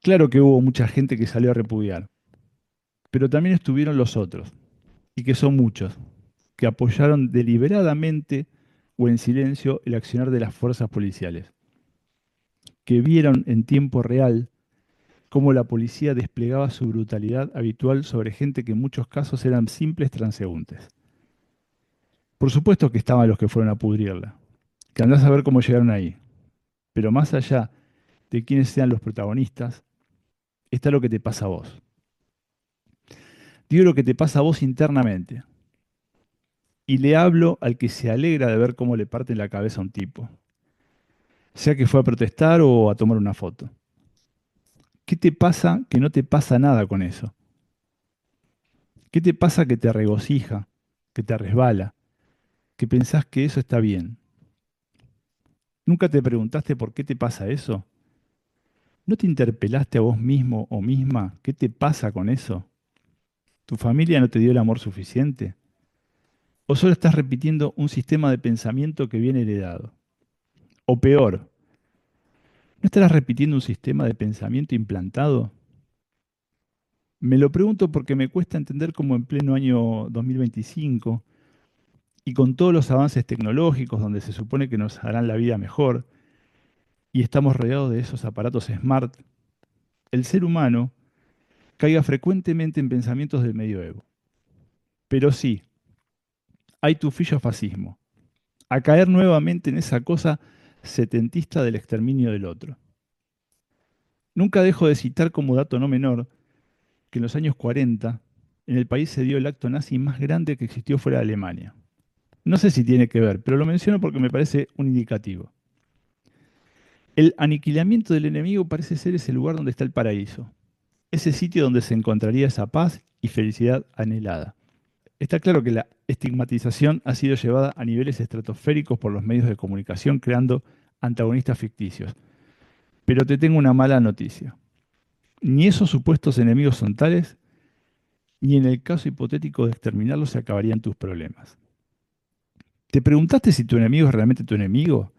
Claro que hubo mucha gente que salió a repudiar, pero también estuvieron los otros, y que son muchos, que apoyaron deliberadamente o en silencio el accionar de las fuerzas policiales, que vieron en tiempo real cómo la policía desplegaba su brutalidad habitual sobre gente que en muchos casos eran simples transeúntes. Por supuesto que estaban los que fueron a pudrirla, que andás a ver cómo llegaron ahí, pero más allá de quiénes sean los protagonistas, está lo que te pasa a vos. Digo lo que te pasa a vos internamente. Y le hablo al que se alegra de ver cómo le parten la cabeza a un tipo, sea que fue a protestar o a tomar una foto. ¿Qué te pasa que no te pasa nada con eso? ¿Qué te pasa que te regocija, que te resbala, que pensás que eso está bien? ¿Nunca te preguntaste por qué te pasa eso? ¿No te interpelaste a vos mismo o misma? ¿Qué te pasa con eso? ¿Tu familia no te dio el amor suficiente? ¿O solo estás repitiendo un sistema de pensamiento que viene heredado? O peor, ¿no estarás repitiendo un sistema de pensamiento implantado? Me lo pregunto porque me cuesta entender cómo en pleno año 2025 y con todos los avances tecnológicos donde se supone que nos harán la vida mejor y estamos rodeados de esos aparatos smart, el ser humano caiga frecuentemente en pensamientos del medioevo. Pero sí, hay tufillo fascismo, a caer nuevamente en esa cosa setentista del exterminio del otro. Nunca dejo de citar como dato no menor que en los años 40 en el país se dio el acto nazi más grande que existió fuera de Alemania. No sé si tiene que ver, pero lo menciono porque me parece un indicativo. El aniquilamiento del enemigo parece ser ese lugar donde está el paraíso, ese sitio donde se encontraría esa paz y felicidad anhelada. Está claro que la estigmatización ha sido llevada a niveles estratosféricos por los medios de comunicación, creando antagonistas ficticios. Pero te tengo una mala noticia. Ni esos supuestos enemigos son tales, ni en el caso hipotético de exterminarlos se acabarían tus problemas. ¿Te preguntaste si tu enemigo es realmente tu enemigo?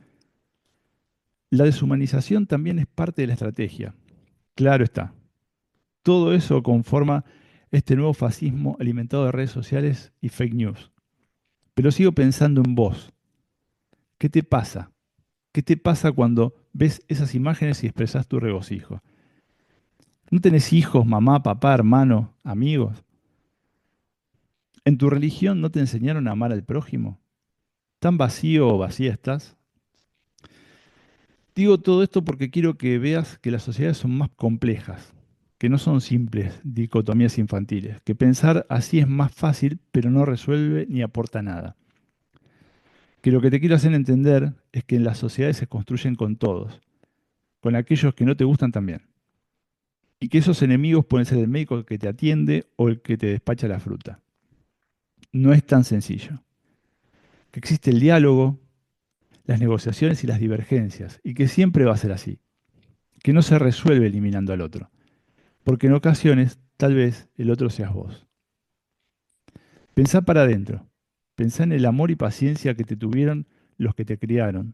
La deshumanización también es parte de la estrategia. Claro está. Todo eso conforma este nuevo fascismo alimentado de redes sociales y fake news. Pero sigo pensando en vos. ¿Qué te pasa? ¿Qué te pasa cuando ves esas imágenes y expresás tu regocijo? ¿No tenés hijos, mamá, papá, hermano, amigos? ¿En tu religión no te enseñaron a amar al prójimo? ¿Tan vacío o vacía estás? Digo todo esto porque quiero que veas que las sociedades son más complejas, que no son simples dicotomías infantiles, que pensar así es más fácil, pero no resuelve ni aporta nada. que lo que te quiero hacer entender es que las sociedades se construyen con todos, con aquellos que no te gustan también. Y que esos enemigos pueden ser el médico que te atiende o el que te despacha la fruta. No es tan sencillo. Que existe el diálogo, las negociaciones y las divergencias, y que siempre va a ser así. Que no se resuelve eliminando al otro, porque en ocasiones tal vez el otro seas vos. Pensá para adentro, pensá en el amor y paciencia que te tuvieron los que te criaron,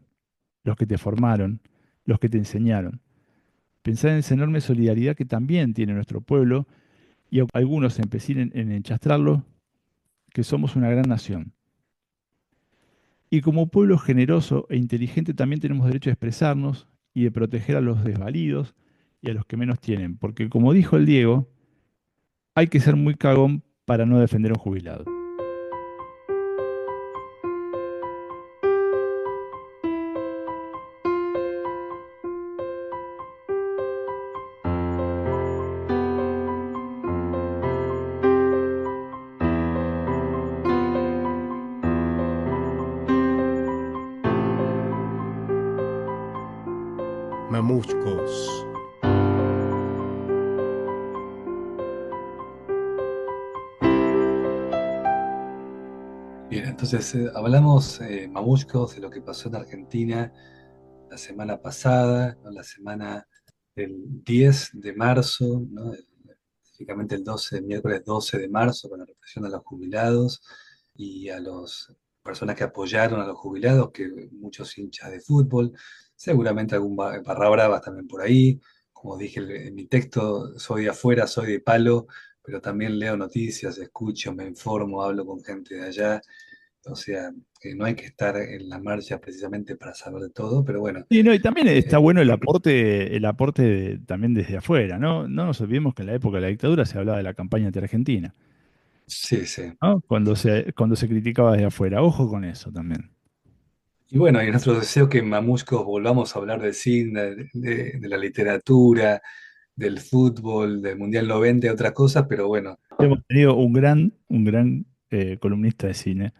los que te formaron, los que te enseñaron. Pensá en esa enorme solidaridad que también tiene nuestro pueblo, y algunos se empecinen en enchastrarlo, que somos una gran nación. Y como pueblo generoso e inteligente también tenemos derecho a expresarnos y de proteger a los desvalidos y a los que menos tienen, porque como dijo el Diego, hay que ser muy cagón para no defender a un jubilado. Mamuscos. Bien, entonces hablamos, mamushkos, de lo que pasó en Argentina la semana pasada, ¿no? La semana del 10 de marzo, ¿no? Específicamente miércoles 12 de marzo, con la represión a los jubilados y a las personas que apoyaron a los jubilados, que muchos hinchas de fútbol, seguramente algún barra brava también por ahí. Como dije en mi texto, soy de afuera, soy de palo, pero también leo noticias, escucho, me informo, hablo con gente de allá. O sea, no hay que estar en la marcha precisamente para saber de todo, pero bueno. Sí, no, y también está bueno el aporte también desde afuera, ¿no? No nos olvidemos que en la época de la dictadura se hablaba de la campaña anti-argentina, Sí, sí. ¿no? Cuando se criticaba desde afuera. Ojo con eso también. Y bueno, y nuestro deseo que en Mamuscos volvamos a hablar del cine, de la literatura, del fútbol, del Mundial 90 y otras cosas, pero bueno, Hemos tenido un gran columnista de cine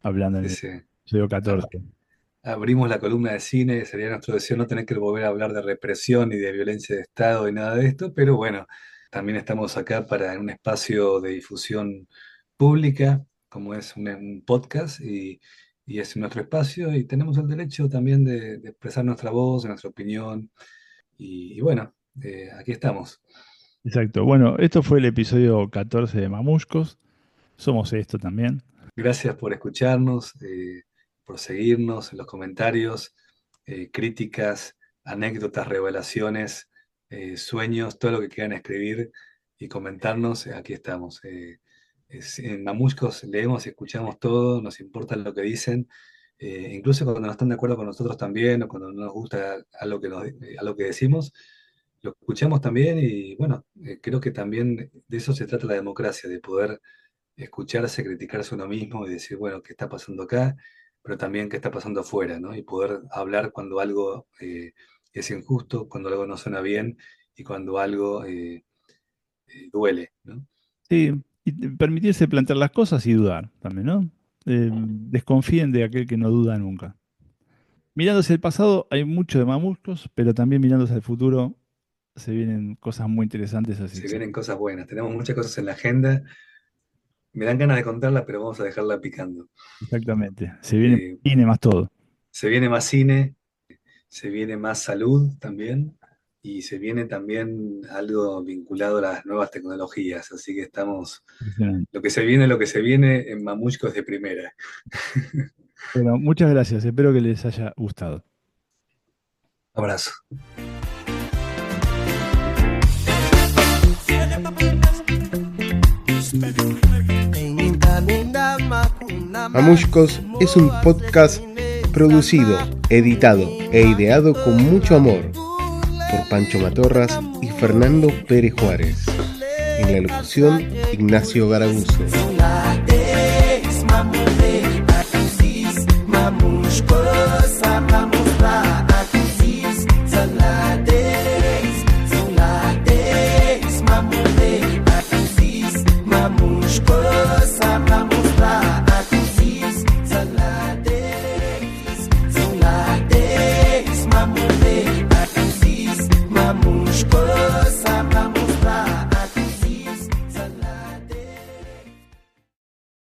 hablando en el ese, episodio a- 14. abrimos la columna de cine, sería nuestro deseo no tener que volver a hablar de represión y de violencia de Estado y nada de esto, pero bueno, también estamos acá en un espacio de difusión pública, como es un podcast, y es nuestro espacio, y tenemos el derecho también de expresar nuestra voz, nuestra opinión, y bueno, aquí estamos. Exacto. Bueno, esto fue el episodio 14 de Mamuscos. Somos esto también. Gracias por escucharnos, por seguirnos en los comentarios, críticas, anécdotas, revelaciones, sueños, todo lo que quieran escribir y comentarnos, aquí estamos. En Mamuscos leemos y escuchamos todo, nos importa lo que dicen, incluso cuando no están de acuerdo con nosotros también, o cuando no nos gusta algo que decimos, lo escuchamos también y bueno, creo que también de eso se trata la democracia, de poder escucharse, criticarse uno mismo y decir, bueno, ¿qué está pasando acá? Pero también qué está pasando afuera, ¿no? Y poder hablar cuando algo es injusto, cuando algo no suena bien y cuando algo duele, ¿no? Sí, y permitirse plantear las cosas y dudar también, ¿no? Desconfíen de aquel que no duda nunca. Mirando hacia el pasado hay mucho de Mamuscos, pero también mirando hacia el futuro se vienen cosas muy interesantes, así Se que vienen cosas buenas, tenemos muchas cosas en la agenda, me dan ganas de contarlas, pero vamos a dejarla picando. exactamente. Se viene Eh, cine más todo. Se viene más cine, se viene más salud también y se viene también algo vinculado a las nuevas tecnologías, así que estamos, Impresionante. lo que se viene en Mamushkos de primera. Bueno, muchas gracias. Espero que les haya gustado. Abrazo. Mamuscos es un podcast producido, editado e ideado con mucho amor por Pancho Matorras y Fernando Pérez Juárez. En la locución, Ignacio Garaguzo. Mamuscos